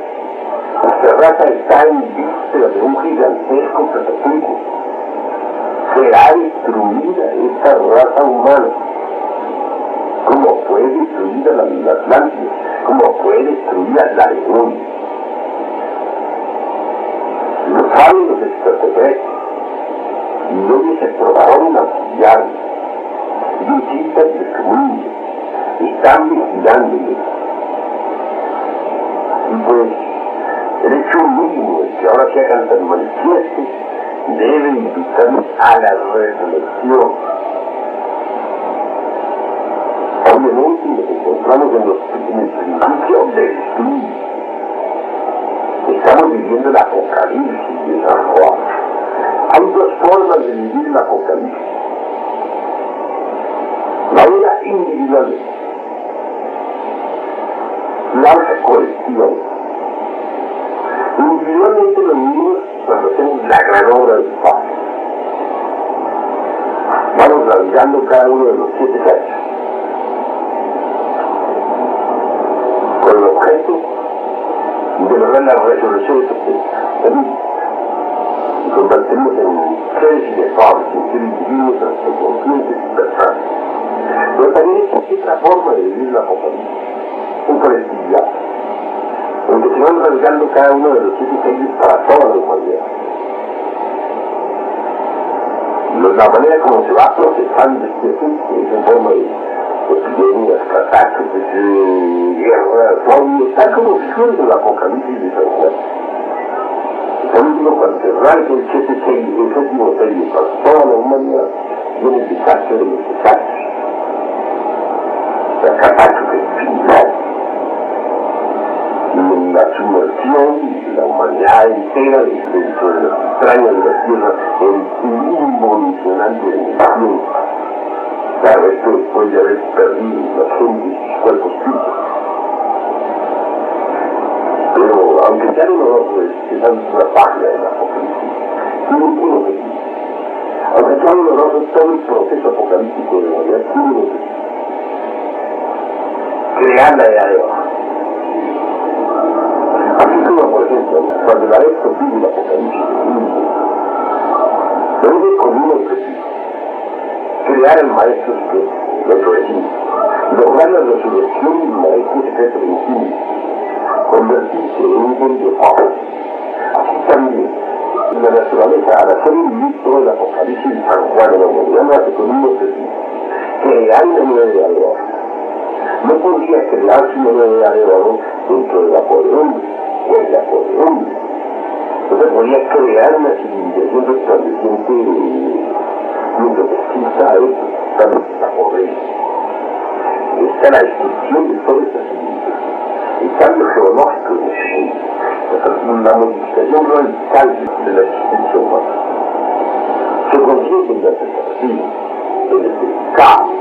Nuestra raza está en víspera de un gigantesco cataclismo. Será destruida esta raza humana. ¿Cómo fue destruida la Atlántida? ¿Cómo fue destruida la Lemuria? Lo saben los extraterrestres. Y ellos se probaron a pillar. Visitan de su mundo. Están vigilándoles. Y pues, el hecho mínimo es que ahora se hagan tan manifiestos debe invitarnos a la reflexión. Obviamente nos encontramos en el principio del fin. Estamos viviendo el apocalipsis de San Juan. Hay dos formas de vivir el apocalipsis. La una individual, la otra colectiva. Individualmente lo vivimos cuando hacemos la gran obra del Padre. Vamos navegando cada uno de los 7 hechos, con el objeto de lograr la resolución de estos temas. Y convertimos en seres inefables, en seres divinos, conscientes y personales. Pero también existe otra forma de vivir la apocalipsis, en colectividad, en que se van rasgando cada uno de los 7 sellos para toda la humanidad. La manera como se va procesando este asunto es en forma de epidemias, catástrofes, guerras, zombies, está como figuras en la apocalipsis de San Juan. Por último, cuando se rasga el 7 sello, el 7º sello para toda la humanidad, viene el desastre de los desastres, la catástrofe final, la sumersión de la humanidad entera dentro de las extrañas de la Tierra, en un limbo emocionante de emoción. Claro, esto después de haber perdido la gente y sus cuerpos físicos. Pero, aunque sea doloroso, es una página del Apocalipsis. Tiene un objetivo. Aunque sea doloroso, todo el proceso apocalíptico de la humanidad tiene un objetivo. Crear la era de abajo. Así como, por ejemplo, cuando la vez vive el Apocalipsis del mundo, lo vive con un objetivo. Crear el maestro secreto, nuestro vecino. Lograr la resurrección del maestro secreto de infinito. Convertirse en un buen de paz. Así también, la naturaleza, al hacer vivir todo el Apocalipsis de San Juan de la humanidad, lo hace con un objetivo. Crear una nueva era de oro. No podría crearse una nueva era de oro dentro de la podredumbre, o en la podredumbre. No se podría crear una civilización resplandeciente mientras exista esto, también está podrida. Está la destrucción de toda esta civilización. El cambio geológico de este mundo, la modificación radical de la existencia humana. Se consigue en la alternativa, en el caos.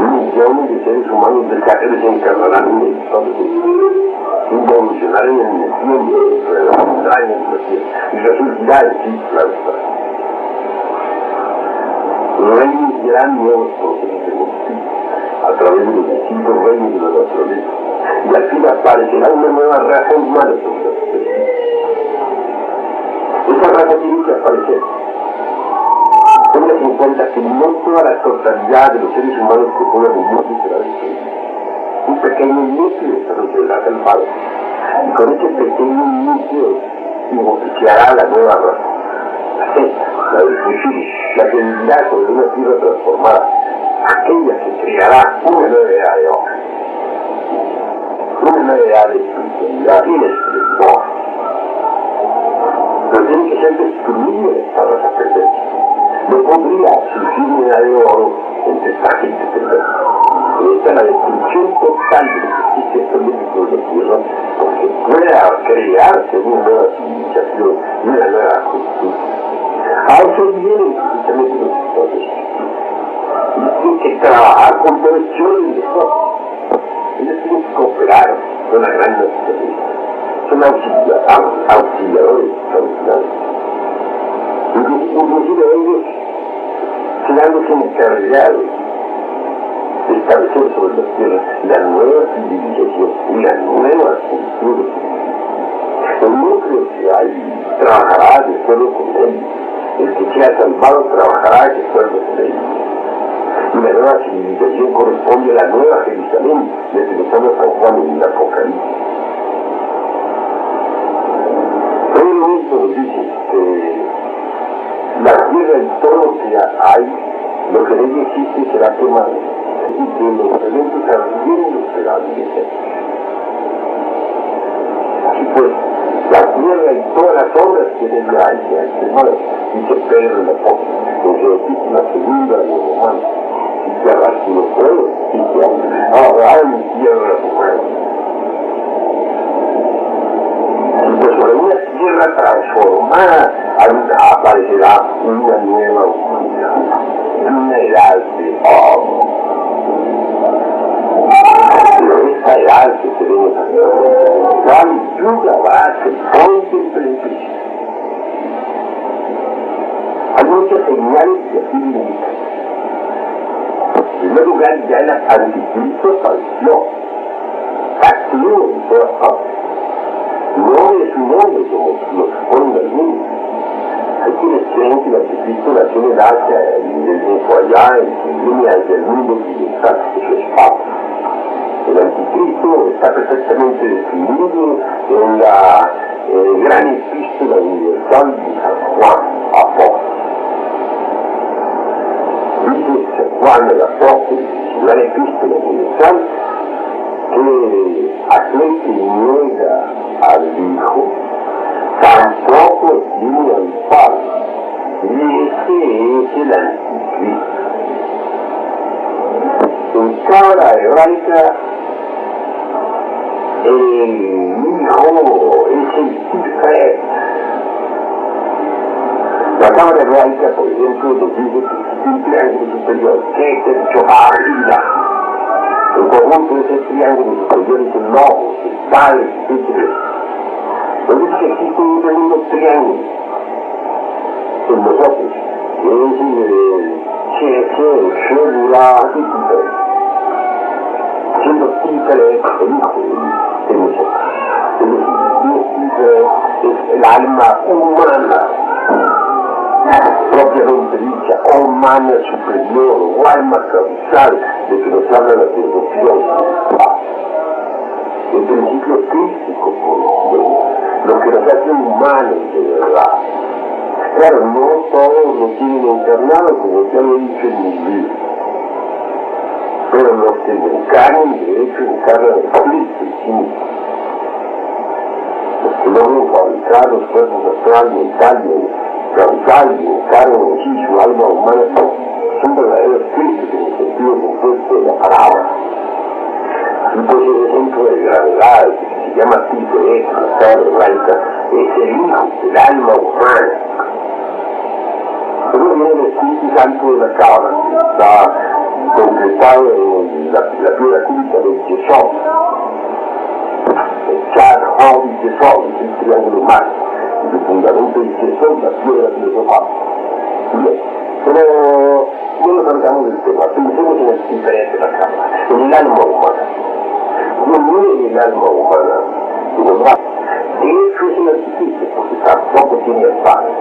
Millones de seres humanos desencarnarán en el espacio, involucionarán en el tiempo, retrocederán en la tierra, y resurgirá en sí, claro está. Reiniciarán nuevos procesos evolutivos a través de los distintos reinos de la naturaleza, y al fin aparecerá una nueva raza humana sobre la superficie. Esa raza tiene que aparecer. Tengan en cuenta que no toda la totalidad de los seres humanos que puedan vivir será destruida. Un pequeño núcleo desarrollará salvado, y con ese pequeño núcleo iniciará la nueva raza. La sexta, la del futuro, la que vivirá sobre una tierra transformada, aquella que creará una nueva era de oro, una nueva era de espiritualidad y de esplendor. Pero tiene que ser destruida esta raza perfecta. No podría surgir una era de oro entre esta gente perfecta. Esta es la destrucción total de lo que existe actualmente sobre la tierra, porque pueda crearse una nueva civilización, una nueva cultura. A eso vienen precisamente los historiadores. Tienen que trabajar con prevención de todo. Ellos tienen que cooperar con la gran naturaleza. Son auxiliadores extraordinarios. Inclusive ellos serán los encargados de establecer sobre la tierra la nueva civilización y la nueva cultura. El núcleo que hay trabajará de acuerdo con él. El que sea salvado trabajará de acuerdo con él. Y la nueva civilización corresponde a la nueva Jerusalén, desde que estamos San Juan en el Apocalipsis. Hoy lo mismo nos dice que la tierra y todo lo que hay, lo que en ella existe será quemado, y que los eventos ardiendo serán desechos. Así pues, la tierra y todas las obras que en ella hay serán quemadas, dice Pedro en la Apóstol, en su epístola segunda de los Romanos, y que arrastre los pueblos, y que habrá en tierra fuego. Y pues sobre una tierra transformada aparecerá una nueva humanidad, una edad de oro. Pero esa edad que tenemos aquí, ¿cuál duda va a ser contemplativa? Hay muchas señales que así lo indican. En primer lugar, ya el anticristo apareció, activo en todas partes. No es un hombre como lo suponen algunos. Hay quienes creen que el anticristo nació en Asia y desde por allá viene hacia el mundo occidental. Eso es falso. El anticristo está perfectamente definido en la gran epístola universal de San Juan, apóstol. Dice San Juan el apóstol, su gran epístola universal, que aquel que niega al Hijo tampoco tiene al Padre. Y ese es el anticristo. En cabra hebraica, el hijo es el Tiferet. La cámara hebraica, por ejemplo, nos dice que existe un triángulo superior, que es el Shohar Ida. El conjunto de ese triángulo superior es el Logos, el Padre, etc. Entonces que existe un segundo triángulo en nosotros, que es el Shefel, Shebura, Tiferet. Siendo Tiferet el hijo de nosotros. Es el alma humana, propiamente dicha, humana superior, o alma causal de que nos habla la teología. El principio crístico, lo que nos hace humanos de verdad. Claro, no todos lo tienen encarnado, como ya lo he dicho en mi libro, pero los que lo encarnan, de hecho, encarnan el Cristo, sí. Los que logran fabricar los cuerpos astral, mental, causal, y encarnan en sí su alma humana, son verdaderos Cristos en el sentido compuesto de la palabra. Y pues el ejemplo de gravedad, que se llama Tiferet, la cabra hebraica, es el hijo del alma humana. Pero viene el Espíritu Santo de la cabra, que está concretado en la piedra cúbica del Yesod. El Chad, Hod y Yesod, es el triángulo más. El fundamento del Yesod, la piedra filosofal. Bien, pero no nos salgamos del tema, pensemos en el Tiferet de la cabra, en el alma humana. No en el alma humana, sino más. De hecho es un anticristo, porque tampoco tiene el Padre.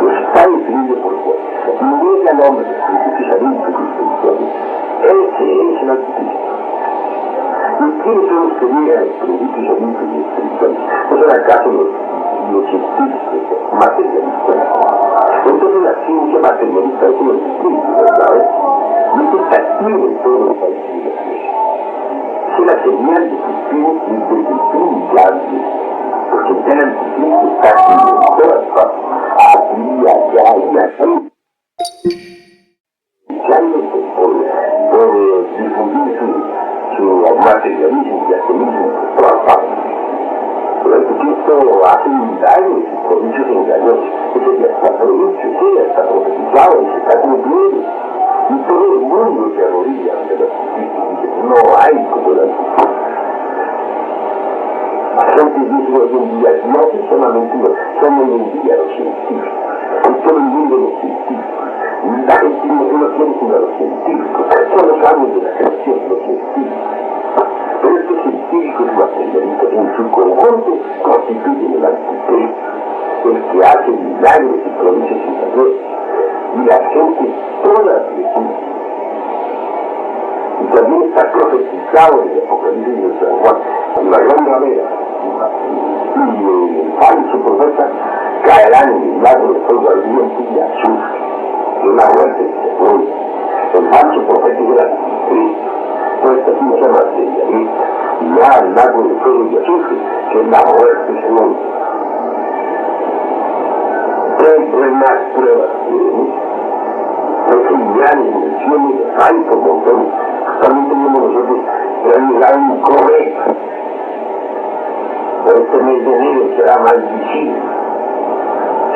Está definido por Dios. Niega el hombre de Cristo, que es el anticristo. Ese es el anticristo. ¿Y quiénes son los que niegan los principios olímpicos y espirituales? ¿No son acaso los científicos materialistas? Entonces la ciencia materialista es un anticristo, ¿verdad? Y es activo en todos los países de la tierra. Es la señal de su fin y de su fin grande, porque el anticristo está activo en todas partes. Aquí, allá y aquí. Luchándote por difundir su materialismo y ateísmo por todas partes. Pero el Cristo hace milagros y prodigios engañosos. Ese ya está predicho, ese ya está profetizado y se está cumpliendo. Y todo el mundo se arrodilla ante el Anticristo y dice, no hay como el Anticristo. La gente dice hoy en día, no es solamente son hoy en día los científicos, es todo el mundo los científicos. La gente no quiere sino a los científicos, solo saben de la creación de los científicos. Pero estos científicos materialistas en su conjunto constituyen el anticristo, el que hace milagros y prodigios milagrosos, y la gente toda le sigue. Y también está profetizado en el Apocalipsis de San Juan, en la gran ramera, y el falso profeta caerán en el lago de fuego ardiente y azufre, de una muerte segunda. El falso profeta es el anticristo, pues esta sí se materialista, y va al lago de fuego y azufre, que es la muerte segunda. Siempre hay más pruebas porque millones en el cielo hay por montones. También tenemos nosotros el año correcto. Por este mes de enero será más visible.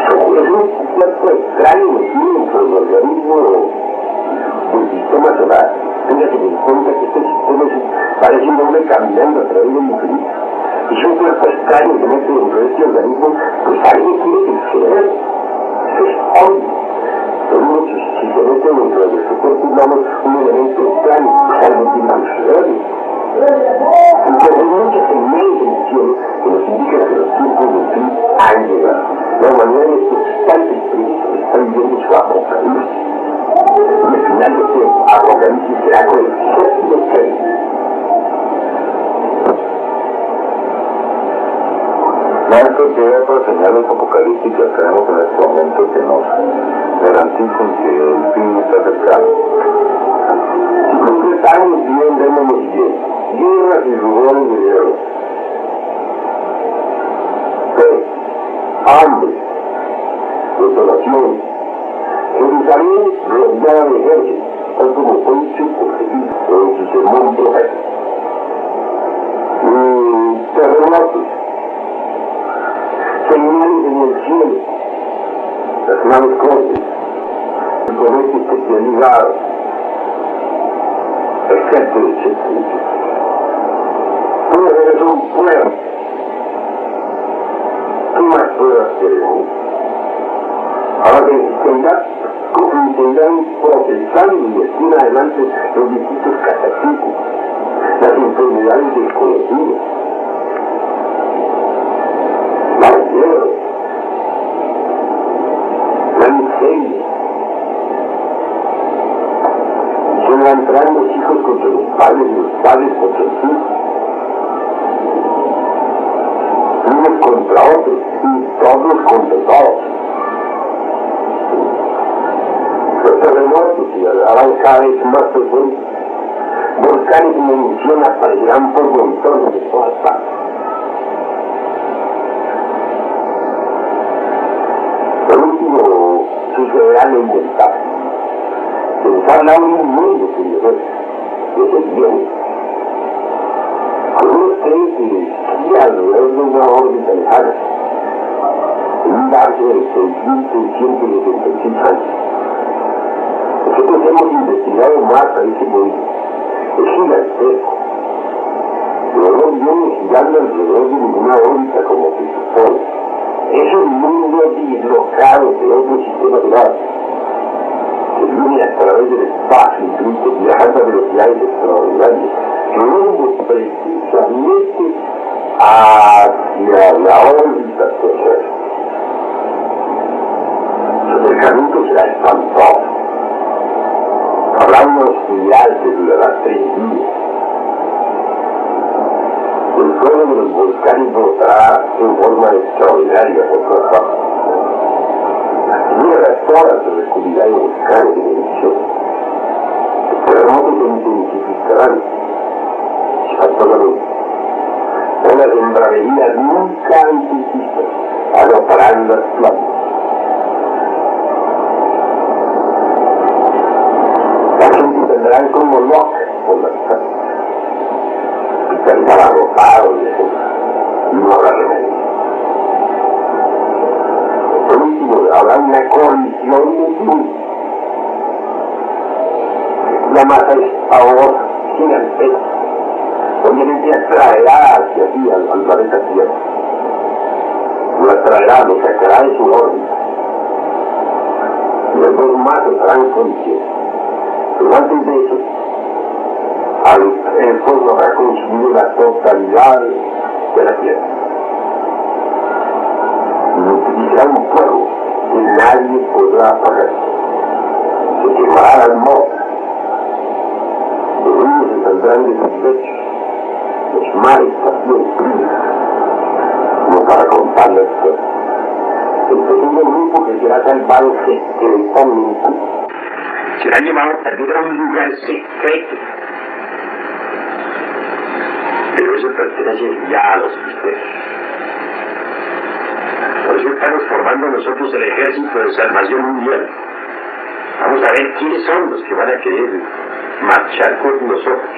Es un cuerpo extraño dentro del organismo del sistema solar. Téngase en cuenta que este sistema parece un hombre caminando a través del infinito. Es un cuerpo extraño que mete dentro de este organismo, pues algo tiene que ser. Es obvio. Pero si se mete dentro de nuestro cuerpo humano un elemento extraño, algo tiene que ser. Entonces hay muchas señales en el cielo que nos indican que los tiempos del fin han llegado. La humanidad en estos instantes precisos está viviendo su apocalipsis. Y al final de este apocalipsis será con el séptimo sello. Maestro, ¿qué otras señales apocalípticas tenemos en este momento que nos garanticen que el fin está cercano? Si concretamos bien, vemos lo siguiente: guerras y rumores de guerra, hambre, desolación rodeada de ejércitos, tal como fue dicho por Jesús en su sermón profético. Terremotos, señales en el cielo, las naves cortes, cohetes especializados, etcétera, etcétera. Todas esas son pruebas. ¿Qué más pruebas queremos? Ahora que tendrán procesando y después adelante los distintos cataclismos, las enfermedades desconocidas, la guerra, la miseria. Se levantarán los hijos contra los padres y los padres contra los hijos, unos contra otros y todos contra todos. Los terremotos harán cada vez más frecuentes. Volcanes en erupción aparecerán por montones de todas partes. Por último, sucederá lo inventable. Pensar a un mundo curioso, que es el bien. Algunos creen que gira alrededor de una órbita lejana, en un lapso de 6.666 años. Nosotros hemos investigado más a ese mundo. Es gigantesco. Pero no viene girando alrededor de ninguna órbita como se supone. Es un mundo dislocado de otro sistema solar, que viene a través del espacio infinito, viajando a velocidades extraordinarias, rumbo precisamente hacia la órbita terrestre. Su acercamiento será espantoso. Habrá una oscuridad que durará 3 días. El fuego de los volcanes brotará en forma extraordinaria por todas partes. La tierra toda se recubrirá de volcanes en erupción. Los terremotos se intensificarán espantosamente. Olas de embraverías nunca antes vistas agotarán las plantas. Vendrán como locas por las calles. Hospitalizar agotados y no habrá remedio. Por último, habrá una colisión de mundos. La masa es ahora gigantesca. Obviamente atraerá hacia sí al planeta Tierra. Lo atraerá, lo sacará de su órbita. Y los dos masas harán colisión. Pero antes de eso, el fuego habrá consumido la totalidad de la tierra. Y utilizará un fuego que nadie podrá apagar. Se quemará las motas. Los ríos se saldrán de sus lechos. Los mares también. No para contar la historia. El pequeño grupo que será salvado secretamente será llevado también a un lugar secreto. Pero eso pertenece ya a los misterios. Por eso estamos formando nosotros el ejército de salvación mundial. Vamos a ver quiénes son los que van a querer marchar con nosotros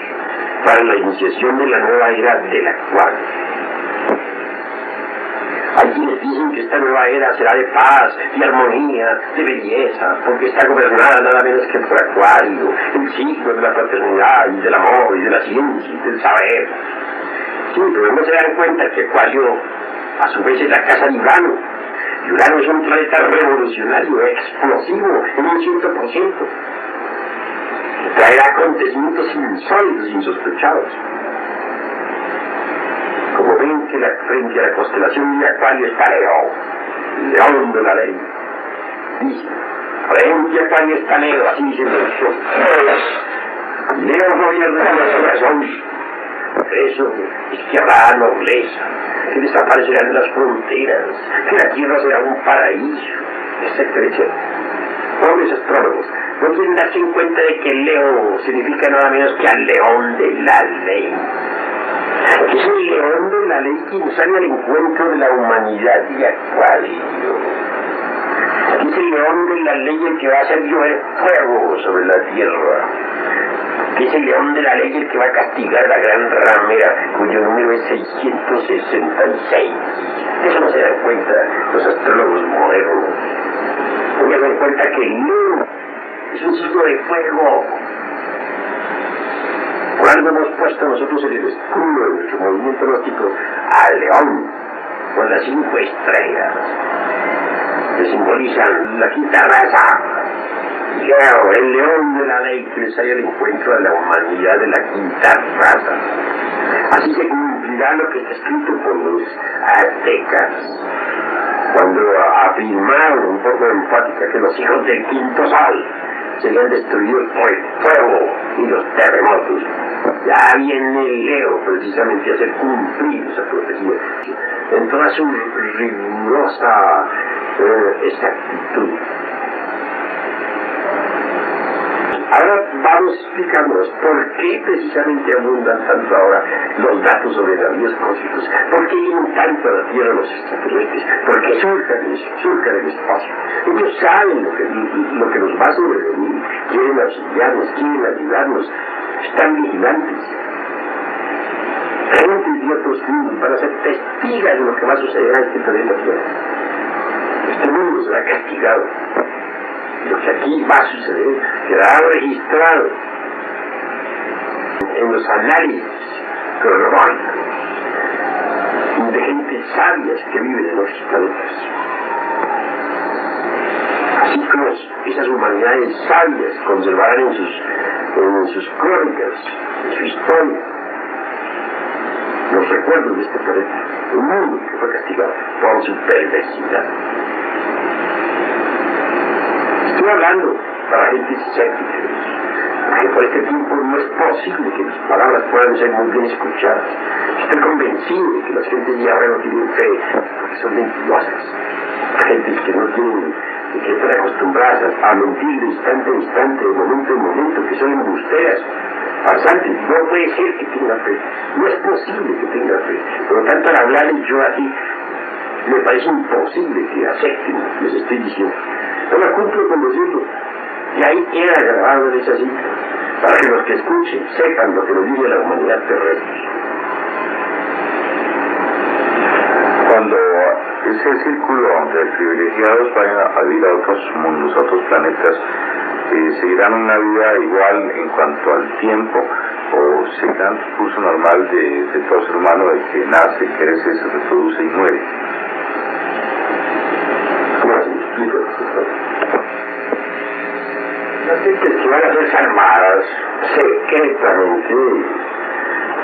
para la iniciación de la nueva era del actual. Hay quienes dicen que esta nueva era será de paz, de armonía, de belleza, porque está gobernada nada menos que por Acuario, el signo de la fraternidad y del amor y de la ciencia y del saber. Sí, pero no se dan cuenta que Acuario a su vez es la casa de Urano. Y Urano es un planeta revolucionario, explosivo, en un 100%. Traerá acontecimientos insólitos, insospechados. Como ven que frente a la constelación de Acuario está Leo, león de la ley. Dice, frente a Acuario está Leo, así dice el show. Leo gobierna nuestro corazón. Eso es que habrá nobleza, que desaparecerán las fronteras, que la tierra será un paraíso, etcétera, etcétera. Pobres astrólogos, no quieren darse en cuenta de que Leo significa nada menos que al león de la ley. Es el león de la ley quien sale al encuentro de la humanidad de Acuario. Es el león de la ley el que va a hacer llover fuego sobre la tierra. Es el león de la ley el que va a castigar la gran ramera, cuyo número es 666. Eso no se dan cuenta los astrólogos modernos. No se dan cuenta que el león es un signo de fuego. Por algo hemos puesto nosotros en el escudo de nuestro movimiento gnóstico al león, con las 5 estrellas, que simbolizan la quinta raza. Claro, el león de la ley que les haya el encuentro a la humanidad de la quinta raza. Así se cumplirá lo que está escrito por los aztecas, cuando afirmaron un poco enfática que los hijos del quinto sol serían destruidos por el fuego y los terremotos. Ya viene el Leo precisamente a hacer cumplir esa profecía en toda su rigurosa exactitud. Ahora vamos a explicarnos por qué precisamente abundan tanto ahora los datos sobre navíos cósmicos, por qué vienen tanto a la Tierra los extraterrestres, por qué surcan el espacio. Ellos saben lo que nos va a sobrevenir, quieren auxiliarnos, quieren ayudarnos, están vigilantes. Gentes de otros mundos van a ser testigos de lo que va a suceder a este planeta Tierra. Este mundo será castigado. Lo que aquí va a suceder quedará registrado en los análisis cronológicos de gentes sabias que viven en nuestros planetas. Así como esas humanidades sabias conservarán en sus crónicas, en su historia, los recuerdos de este planeta, un mundo que fue castigado por su perversidad. Estoy hablando para gente escéptica, porque por este tiempo no es posible que mis palabras puedan ser muy bien escuchadas. Estoy convencido de que las gentes de ahora no tienen fe, porque son mentirosas. Gentes que no tienen, que están acostumbradas a mentir de instante a instante, de momento en momento, que son embusteras, farsantes. No puede ser que tengan fe, no es posible que tengan fe. Por lo tanto, al hablarles yo así, me parece imposible que acepten lo que les estoy diciendo. No me cumplo con decirlo. Y ahí queda grabado en esa cita, para que los que escuchen sepan lo que nos dice la humanidad terrestre. Cuando ese círculo de privilegiados vayan a vivir a otros mundos, a otros planetas, ¿seguirán una vida igual en cuanto al tiempo o seguirán el curso normal de todo ser humano, de que nace, crece, se reproduce y muere? ¿Cómo se explica esto? Las gentes que van a ser salvadas secretamente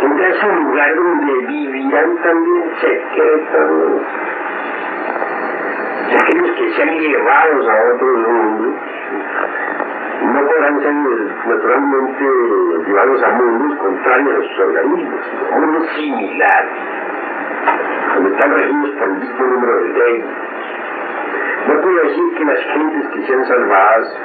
tendrán un lugar donde vivirán también secretamente. Y aquellos que sean llevados a otros mundos no podrán ser naturalmente llevados a mundos contrarios a sus organismos, sino mundos similares, donde están regidos por el mismo número de leyes. No puedo decir que las gentes que sean salvadas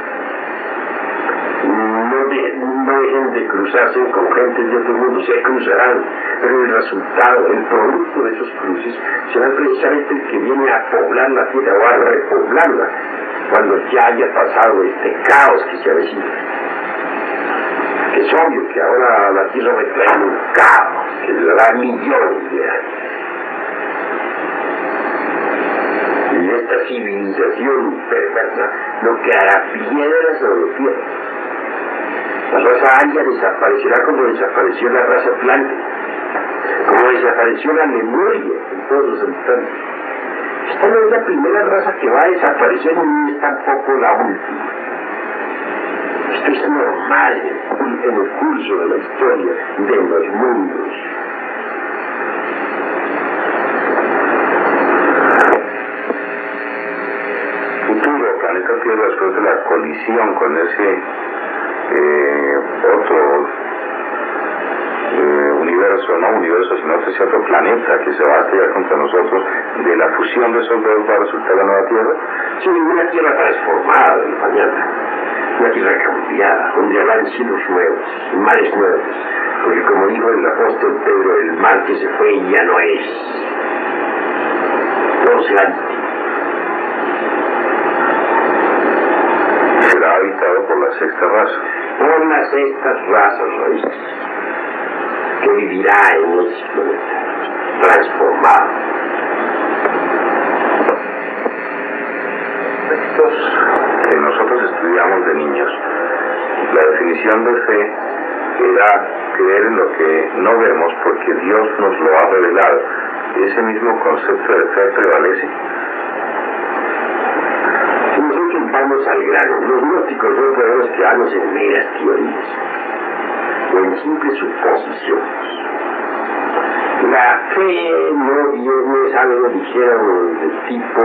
no dejen de cruzarse con gentes de otro mundo, se cruzarán, pero el resultado, el producto de esos cruces será precisamente el que viene a poblar la tierra o a repoblarla cuando ya haya pasado este caos que se avecina. Es obvio que ahora la tierra va a entrar en un caos que durará millones de años. Y esta civilización perversa no quedará piedra sobre piedra. La raza aria desaparecerá como desapareció la raza atlántica, como desapareció la memoria en todos los habitantes. Esta no es la primera raza que va a desaparecer ni es tampoco la última. Esto es normal en el curso de la historia de los mundos. Futuro, planeta Tierra, después de la colisión con ese otro universo, sino ese otro planeta que se va a estrellar contra nosotros, de la fusión de esos dos va a resultar la nueva Tierra. Sí, una Tierra transformada del mañana, una Tierra cambiada, donde habrán cielos nuevos, mares nuevos, porque como dijo el apóstol Pedro, el mar que se fue ya no es, todo será distinto. habitado por la sexta raza. Por las sextas razas raíces, que vivirá en ese planeta, transformado. Textos que nosotros estudiamos de niños, la definición de fe era creer en lo que no vemos porque Dios nos lo ha revelado. ¿Ese mismo concepto de fe prevalece? Si nosotros vamos al grano, los gnósticos no podemos quedarnos en meras teorías o en simples suposiciones. La fe no es algo, dijéramos, de tipo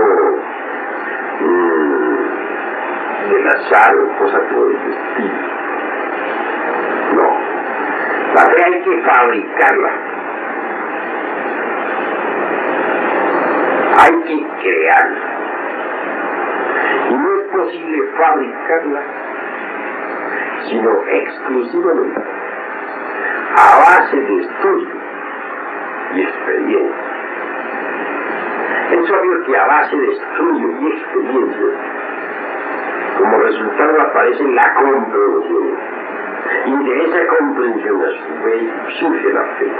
del azar o cosas por el estilo. No. La fe hay que fabricarla. Hay que crearla. Y no es posible fabricarla sino exclusivamente a base de estudio y experiencia. Es obvio que a base de estudio y experiencia, como resultado aparece la comprensión, y de esa comprensión a su vez surge la fe.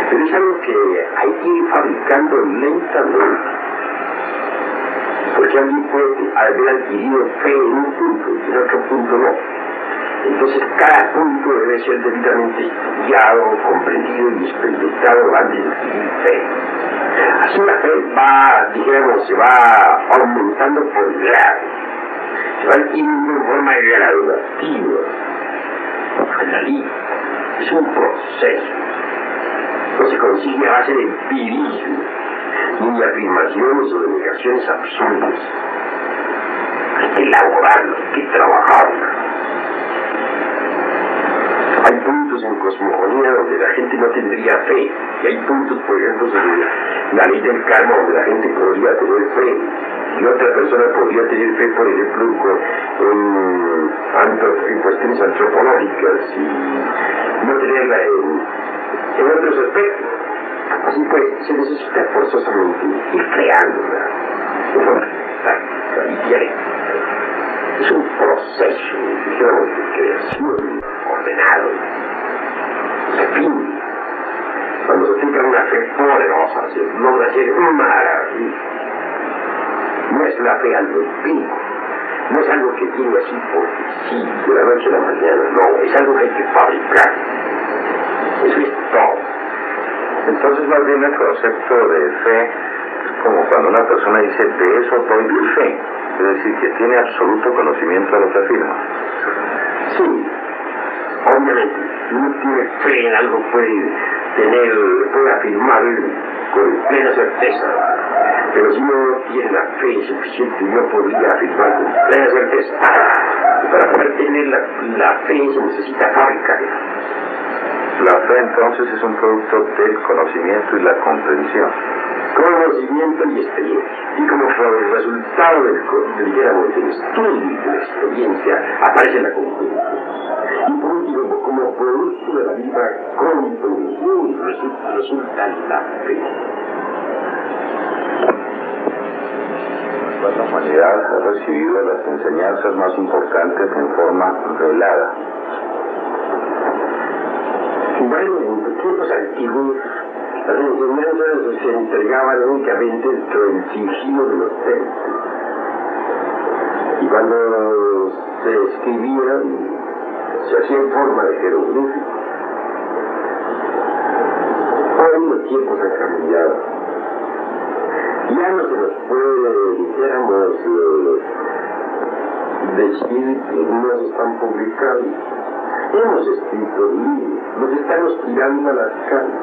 Pero es algo que hay que ir fabricando lentamente, porque alguien puede haber adquirido fe en un punto y en otro punto no. Entonces cada punto debe ser debidamente estudiado, comprendido y experimentado antes de adquirir fe. Así la fe se va aumentando por grados, se va adquiriendo en forma graduativa, analiza, es un proceso, no se consigue a base de empirismo, ni de afirmaciones o de negaciones absurdas. Hay que elaborarlo, hay que trabajarlo. Hay puntos en cosmogonía donde la gente no tendría fe, y hay puntos, por ejemplo, sobre la ley del karma donde la gente podría tener fe, y otra persona podría tener fe, por ejemplo, en cuestiones antropológicas y no tenerla en otros aspectos. Así pues, se necesita forzosamente ir creándola de forma práctica y directa. Es un proceso, digamos, de creación ordenado. En fin, cuando se tenga una fe poderosa, se logra hacer maravilla. No es la fe algo empírico, no es algo que tiene así porque sí, de la noche a la mañana, no, es algo que hay que fabricar. Eso es todo. Entonces más bien el concepto de fe es como cuando una persona dice de eso doy fe, es decir, que tiene absoluto conocimiento de lo que afirma. Sí, obviamente, si uno tiene fe en algo puede afirmar con plena certeza, pero si uno no tiene la fe suficiente no podría afirmar con plena certeza. Para poder tener la fe se necesita fabricarla. La fe entonces es un producto del conocimiento y la comprensión. Conocimiento y experiencia. Y como resultado del estudio y de la experiencia aparece la comprensión. Y por último, como producto de la misma comprensión resulta la fe. La humanidad ha recibido las enseñanzas más importantes en forma velada. Bueno, en tiempos antiguos, las enseñanzas se entregaban únicamente dentro del sigilo de los templos. Y cuando se escribían, se hacía en forma de jeroglíficos. Hoy los tiempos han cambiado. Ya no se nos puede, dijéramos, decir que no se están publicando. Hemos escrito libros, nos estamos tirando a las calles.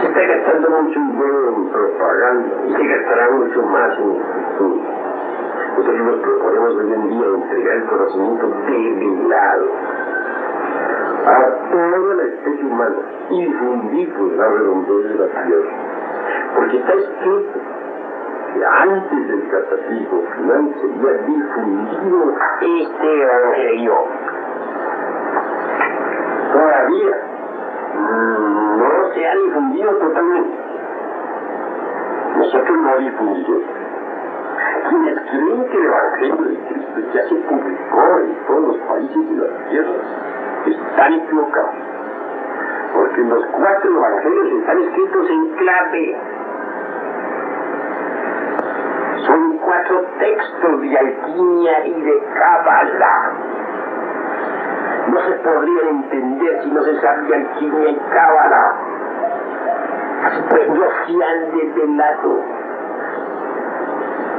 Se está gastando mucho dinero en propaganda y se gastará mucho más en el futuro. Nosotros nos proponemos hoy en día entregar el conocimiento develado a toda la especie humana y difundir por la redondez de la tierra. Porque está escrito que antes del cataclismo final sería difundido este evangelio. Todavía no se ha difundido totalmente. Nosotros no difundimos. quienes creen que el Evangelio de Cristo ya se publicó en todos los países de la tierra están equivocados. Porque los 4 evangelios están escritos en clave. Son 4 textos de alquimia y de cábala. No se podrían entender si no se sabe alquimia y cábala. Así pues no se han develado.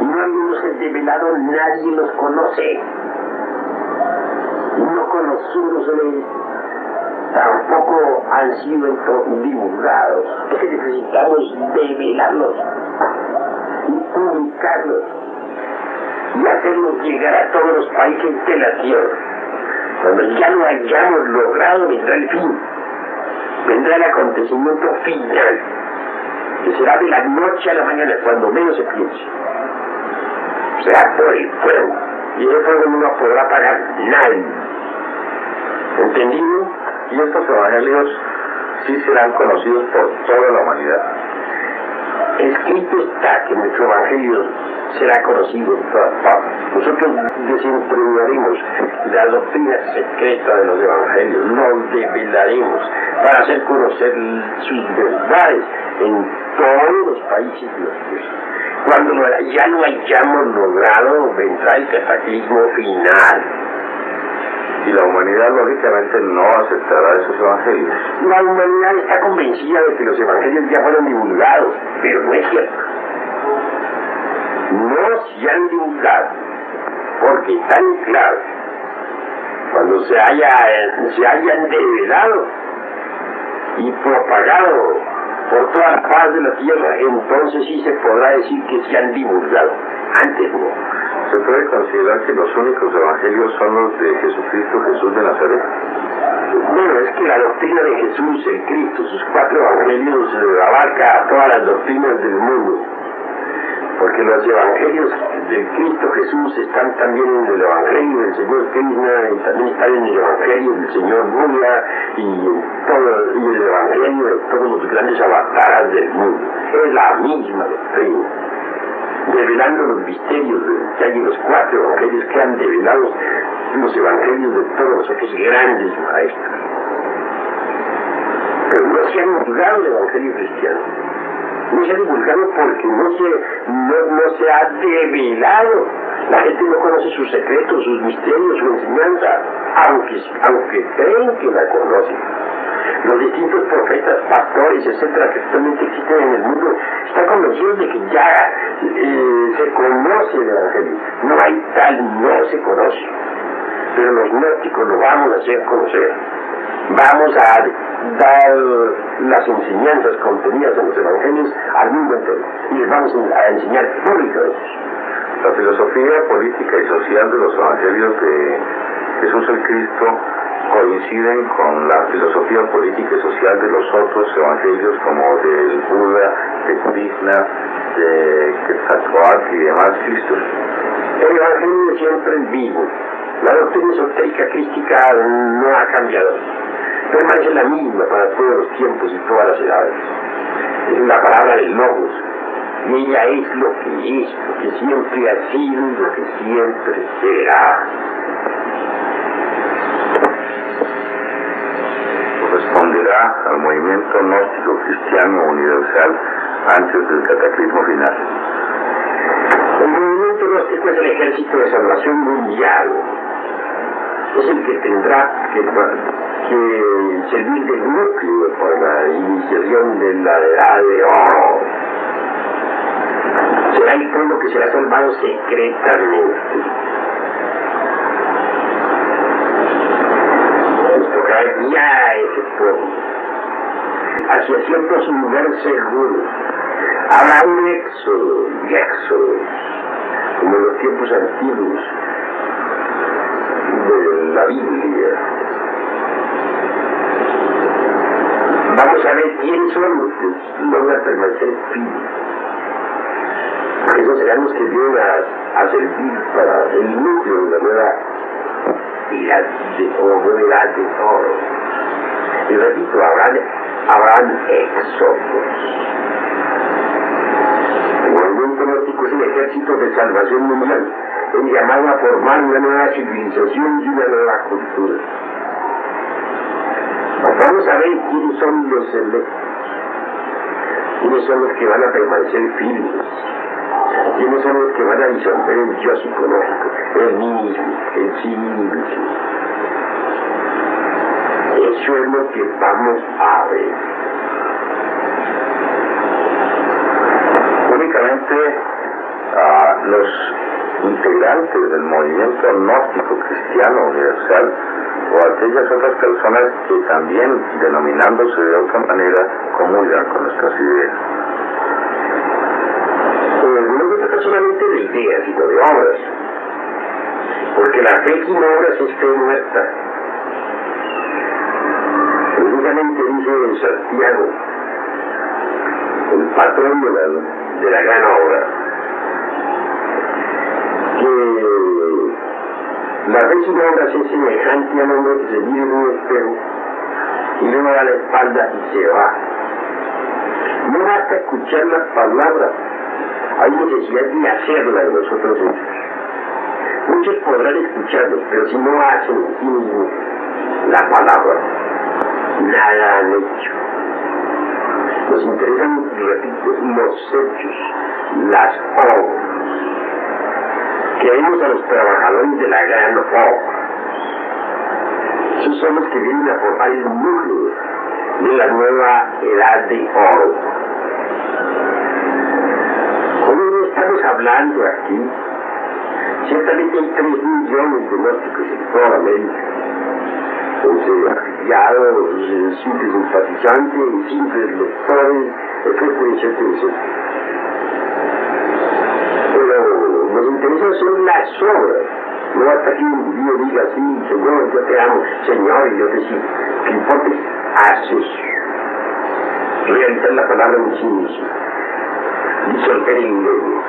Y no habiéndose develado, nadie los conoce. No conociéndose, tampoco han sido divulgados. Es que necesitamos develarlos y publicarlos y hacerlos llegar a todos los países de la tierra. Cuando ya lo hayamos logrado, vendrá el fin, vendrá el acontecimiento final, que será de la noche a la mañana, cuando menos se piense. Será por el fuego, y ese fuego no lo podrá pagar nadie. ¿Entendido? Y estos evangelios sí serán conocidos por toda la humanidad. Escrito está que nuestro evangelio será conocido en todas partes. Nosotros desentrañaremos la doctrina secreta de los evangelios, los develaremos para hacer conocer sus verdades en todos los países de la tierra. Cuando ya lo hayamos logrado, vendrá el cataclismo final. Y la humanidad lógicamente no aceptará esos evangelios. La humanidad está convencida de que los evangelios ya fueron divulgados, pero no es cierto. No se han divulgado, porque están claros. Cuando se hayan develado y propagado por toda la paz de la tierra, entonces sí se podrá decir que se han divulgado. Antes no. ¿Se puede considerar que los únicos evangelios son los de Jesucristo, Jesús de Nazaret? Bueno, es que la doctrina de Jesús, el Cristo, sus 4 evangelios abarca a todas las doctrinas del mundo. Porque los evangelios del Cristo Jesús están también en el evangelio del Señor Krishna, y también están en el evangelio del Señor Buda, y en el evangelio de todos los grandes avataras del mundo. Es la misma doctrina, develando los misterios que hay en los 4 evangelios que han develado los evangelios de todos los otros grandes maestros. Pero no se ha divulgado el evangelio cristiano. No se ha divulgado porque no se ha develado. La gente no conoce sus secretos, sus misterios, su enseñanza, aunque creen que la conocen. Los distintos profetas, pastores, etcétera, que actualmente existen en el mundo, están convencidos de que ya se conoce el evangelio. No hay tal, no se conoce. Pero los gnósticos lo vamos a hacer conocer. Vamos a dar las enseñanzas contenidas en los evangelios al mundo entero y les vamos a enseñar públicamente. La filosofía política y social de los evangelios de Jesús el Cristo coinciden con la filosofía política y social de los otros evangelios como del Buda, de Krishna, de Quetzalcóatl y demás Cristos. El evangelio siempre es vivo. La doctrina esotérica crística no ha cambiado. Permanece la misma para todos los tiempos y todas las edades. Es la palabra del Logos. Y ella es lo que siempre ha sido y lo que siempre será. Corresponderá al movimiento gnóstico cristiano universal antes del cataclismo final. El movimiento gnóstico es el ejército de salvación mundial. Es el que tendrá que servir de núcleo para la iniciación de la edad de oro. Será el pueblo que será salvado secretamente. Nos tocará guiar a ese pueblo hacia ciertos lugares seguros. Habrá un éxodo y éxodos, como en los tiempos antiguos de la Biblia. Vamos a ver quiénes son los que logran permanecer firmes. Esos serán los que vienen a servir para el núcleo de la nueva edad de oro. Y repito, habrán éxodos. El movimiento movimiento gnóstico es el ejército de salvación mundial, el llamado a formar una nueva civilización y una nueva cultura. Vamos a ver quiénes son los electos, quiénes son los que van a permanecer firmes, quiénes son los que van a disolver el yo psicológico, el nihilismo, el cinismo. Eso es lo que vamos a ver. Únicamente a los integrantes del movimiento gnóstico cristiano universal o aquellas otras personas que también, denominándose de otra manera, comulgan con nuestras ideas. No se trata solamente de ideas, sino de obras, porque la fe sin obras es fe muerta. Precisamente dice en Santiago, el patrón de la gran obra, que la fe sin obras es semejante al hombre que se mira en un espejo y luego da la espalda y se va. No basta escuchar las palabras, hay necesidad de hacerlas de nosotros mismos. Muchos podrán escucharlos, pero si no hacen en sí mismos la palabra, nada han hecho. Nos interesan, repito, los hechos, las obras. Queremos a los trabajadores de la gran obra. Esos son los que vienen a formar el núcleo de la nueva edad de oro. ¿Cómo estamos hablando aquí? Ciertamente hay 3 millones de gnósticos en toda América. Afiliados, simples simpatizantes, simples lectores, etcétera. Pero nos interesan son las obras. No basta que un judío diga así, Señor, yo te amo, Señor, y yo te sigo. Lo que importa es hacer, realizar la palabra en sí mismo, disolver el milenio,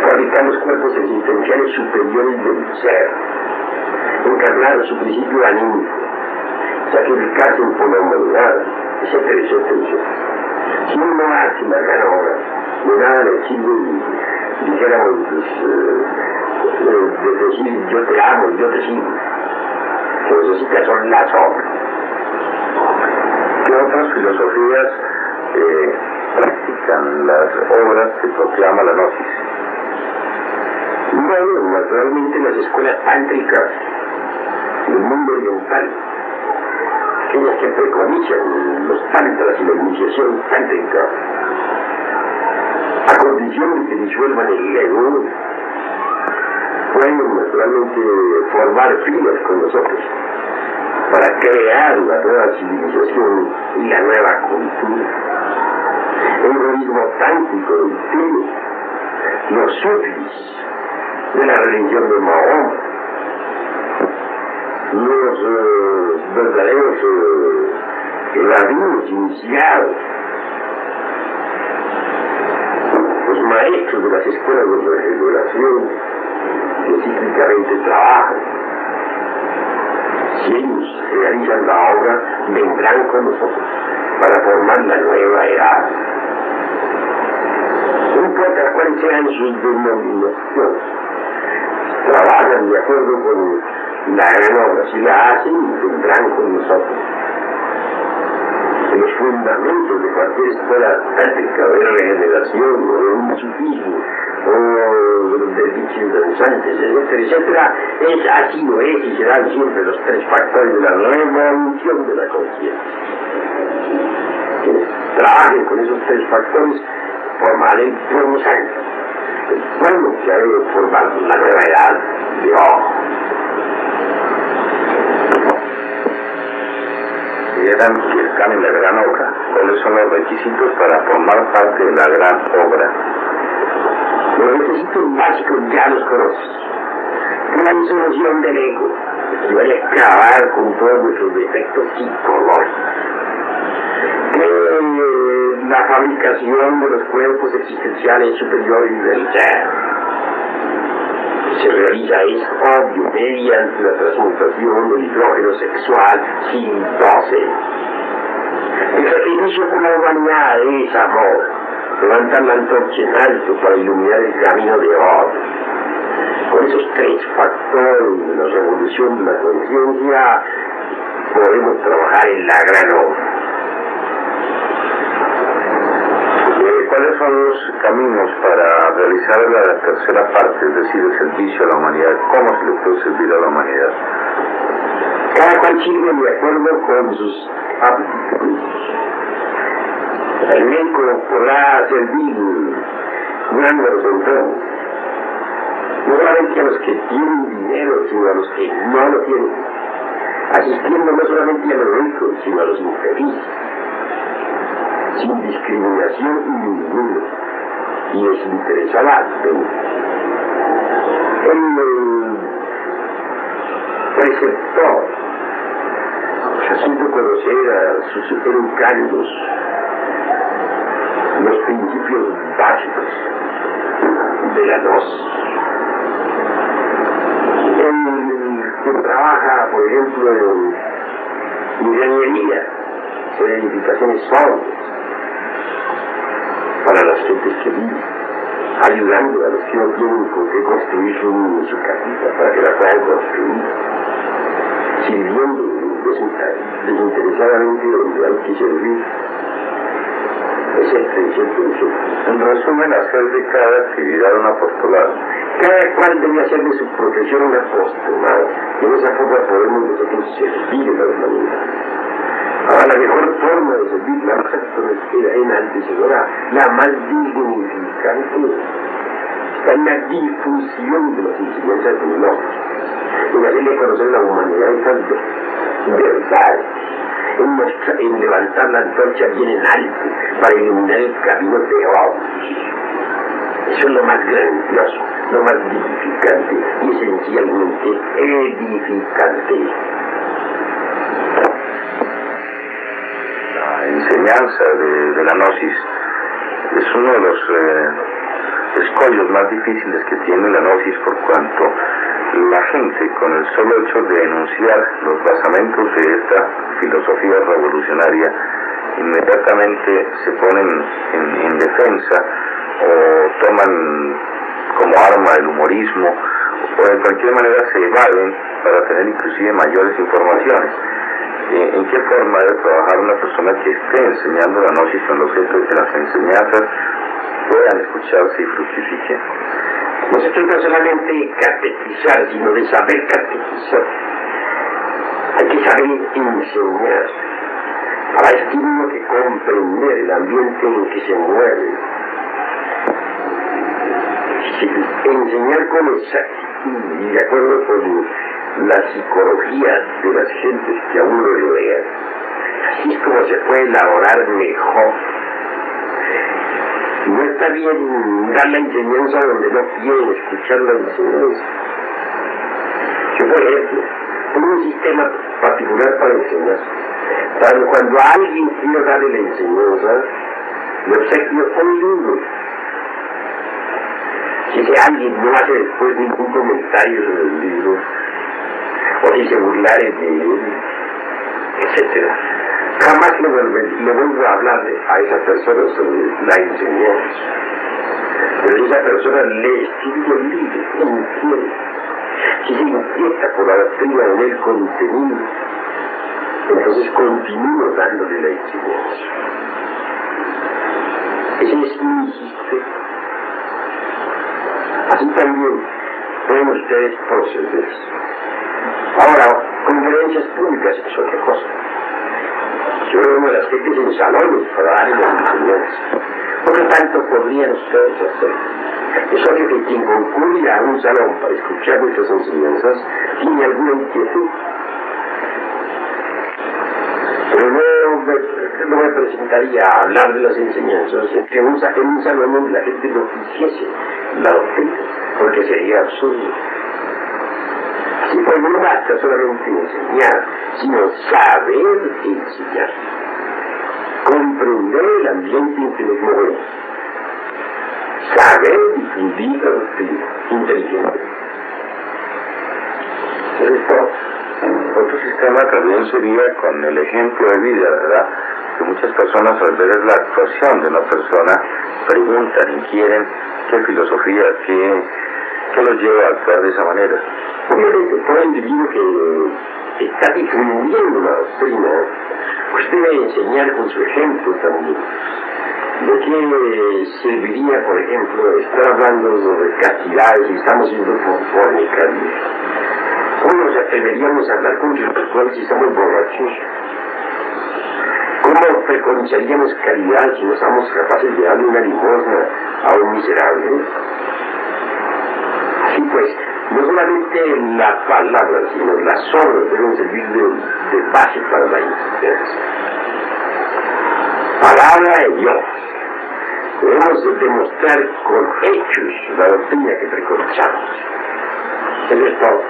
fabricar los cuerpos existenciales superiores del ser, encarnar su principio anímico, sacrificarse por la humanidad, etcétera. Si uno no hace la gran obra, de nada le sirve, dijéramos, de decir yo te amo, yo te sigo. Lo que necesita son las obras. ¿Qué otras filosofías practican las obras que proclama la gnosis? Bueno, naturalmente las escuelas tántricas del mundo oriental, aquellas que preconizan los tantras y la iniciación tántrica, a condición de que disuelvan el ego, pueden naturalmente formar filas con nosotros para crear la nueva civilización y la nueva cultura. El budismo tántrico del Tíbet, los sufis de la religión de Mahoma, los verdaderos rabinos iniciados, los maestros de las escuelas de regeneración que cíclicamente trabajan. Si ellos realizan la obra, vendrán con nosotros para formar la nueva edad. No importa cuáles sean sus denominaciones, trabajan de acuerdo con la gran obra. Si la hacen, vendrán con nosotros. Los fundamentos de cualquier escuela tántrica de regeneración o de un sufismo o del dicho danzantes, etcétera, ha sido, es y serán siempre los 3 factores de la revolución de la conciencia. Quienes trabajen con esos 3 factores formarán el pueblo santo, el pueblo que ha de formar la nueva edad de oro. Quieran que están en la gran obra, ¿cuáles son los requisitos para formar parte de la gran obra? Los requisitos básicos ya los conoces. Una disolución del ego, que vaya a acabar con todos nuestros defectos psicológicos. Que la fabricación de los cuerpos existenciales superiores del ser se realiza, es obvio, mediante la transmutación del hidrógeno sexual sin 12. El sacrificio por la humanidad es amor. levantar la antorcha en alto para iluminar el camino de otros. Con esos tres factores de la revolución de la conciencia podemos trabajar en la gran obra. ¿Cuáles son los caminos para realizar la tercera parte, es decir, el servicio a la humanidad? ¿Cómo se le puede servir a la humanidad? Cada cual sirve de acuerdo con sus aptitudes. El médico podrá servir curando a los enfermos, no solamente a los que tienen dinero, sino a los que no lo tienen, asistiendo no solamente a los ricos, sino a los infelices, sin discriminación ninguna y desinteresadamente. El preceptor necesita conocer a sus educandos los principios básicos de la gnosis. El que trabaja, por ejemplo, en ingeniería, en edificaciones sólidas para las gentes que viven, ayudando a los que no tienen con qué construir su casita para que la puedan construir, sirviendo desinteresadamente donde hay que servir. En resumen, hacer de cada actividad un apostolado. Cada cual debe hacer de su profesión un apostolado. De esa forma podemos nosotros servir a la humanidad. Ahora, la mejor forma de servir, la más enaltecedora, la más dignificante, está en la difusión de las enseñanzas de Dios, en hacerle conocer a la humanidad estas verdades, en levantar la antorcha bien en alto para iluminar el camino de otros. Eso es lo más grandioso, lo más vivificante y esencialmente edificante. La enseñanza de la gnosis es uno de los escollos más difíciles que tiene la gnosis, por cuanto la gente, con el solo hecho de enunciar los basamentos de esta filosofía revolucionaria, inmediatamente se ponen en defensa o toman como arma el humorismo o de cualquier manera se evaden para tener inclusive mayores informaciones. ¿En qué forma debe trabajar una persona que esté enseñando la gnosis con el objeto de que las enseñanzas puedan escucharse y fructifiquen? Nosotros no solamente catequizar, sino de saber catequizar. Hay que saber enseñar. Para esto tiene uno que comprender el ambiente en que se mueve. Enseñar con exactitud y de acuerdo con la psicología de las gentes que a uno rodean. Así es como se puede elaborar mejor. No está bien dar la enseñanza donde no quieren escuchar la enseñanza. Yo, por ejemplo, tengo un sistema particular para enseñar. Cuando a alguien quiero darle la enseñanza, lo obsequio con un libro. Si ese alguien no hace después ningún comentario sobre el libro, o si se burlare de él, etc., jamás le vuelvo a hablar a esa persona sobre la enseñanza. Pero esa persona lee, escribe el libro, entiende. Si se inquieta por la doctrina en el contenido, entonces continúo dándole la enseñanza. Ese es mi sistema. Así también pueden ustedes proceder. Ahora, conferencias públicas es otra cosa. Yo veo a las gentes en salones para darles las enseñanzas. ¿Por qué tanto podrían ustedes hacer? Es obvio que quien concurre a un salón para escuchar nuestras enseñanzas tiene alguna inquietud. Pero no me presentaría a hablar de las enseñanzas en un salón donde la gente no quisiese la doctrina, porque sería absurdo. Así pues, no basta solamente enseñar, sino saber enseñar. Comprender el ambiente en que nos movemos. Saber difundir la doctrina inteligente. Eso es todo. Otro sistema también sería con el ejemplo de vida, ¿verdad? que muchas personas al ver la actuación de una persona preguntan, inquieren qué filosofía, qué los lleva a actuar de esa manera. Obviamente, todo individuo que está difundiendo una doctrina, pues debe enseñar con su ejemplo también. ¿De qué serviría, por ejemplo, estar hablando de castidad si estamos siendo fornicarios? ¿Cómo nos atreveríamos a hablar con los si estamos borrachos? ¿Cómo preconizaríamos caridad si no somos capaces de darle una limosna a un miserable? Así pues, no solamente la palabra, sino las obras deben servir de base para la existencia. Palabra de Dios. Debemos demostrar con hechos la doctrina que preconizamos. Eso es todo.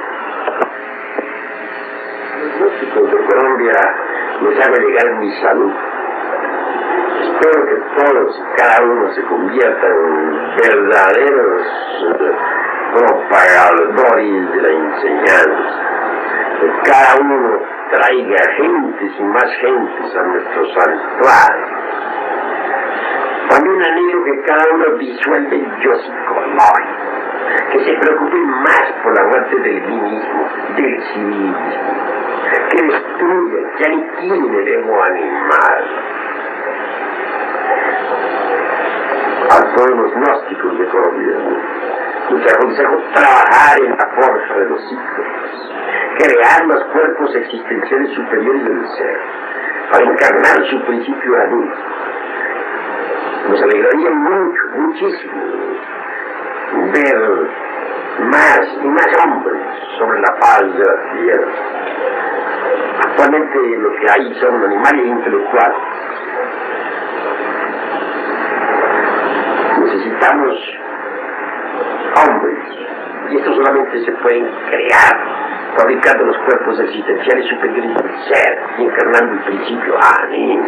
Los músicos de Colombia les hago llegar mi salud. Espero que todos y cada uno se conviertan en verdaderos propagadores de la enseñanza. Que cada uno traiga gentes y más gentes a nuestro santuario. También anhelo que cada uno disuelva el yo psicológico, que se preocupe más por la muerte del mí mismo, del civismo, que destruya, que aniquile el ego animal. A todos los gnósticos de Colombia, les aconsejo trabajar en la forja de los ciclos, crear los cuerpos existenciales superiores del ser, para encarnar su principio adulto. Nos alegraría mucho, muchísimo, ver más y más hombres sobre la faz de la tierra. Actualmente lo que hay son animales intelectuales. Necesitamos hombres, y esto solamente se pueden crear fabricando los cuerpos existenciales superiores del ser y encarnando el principio. Amén.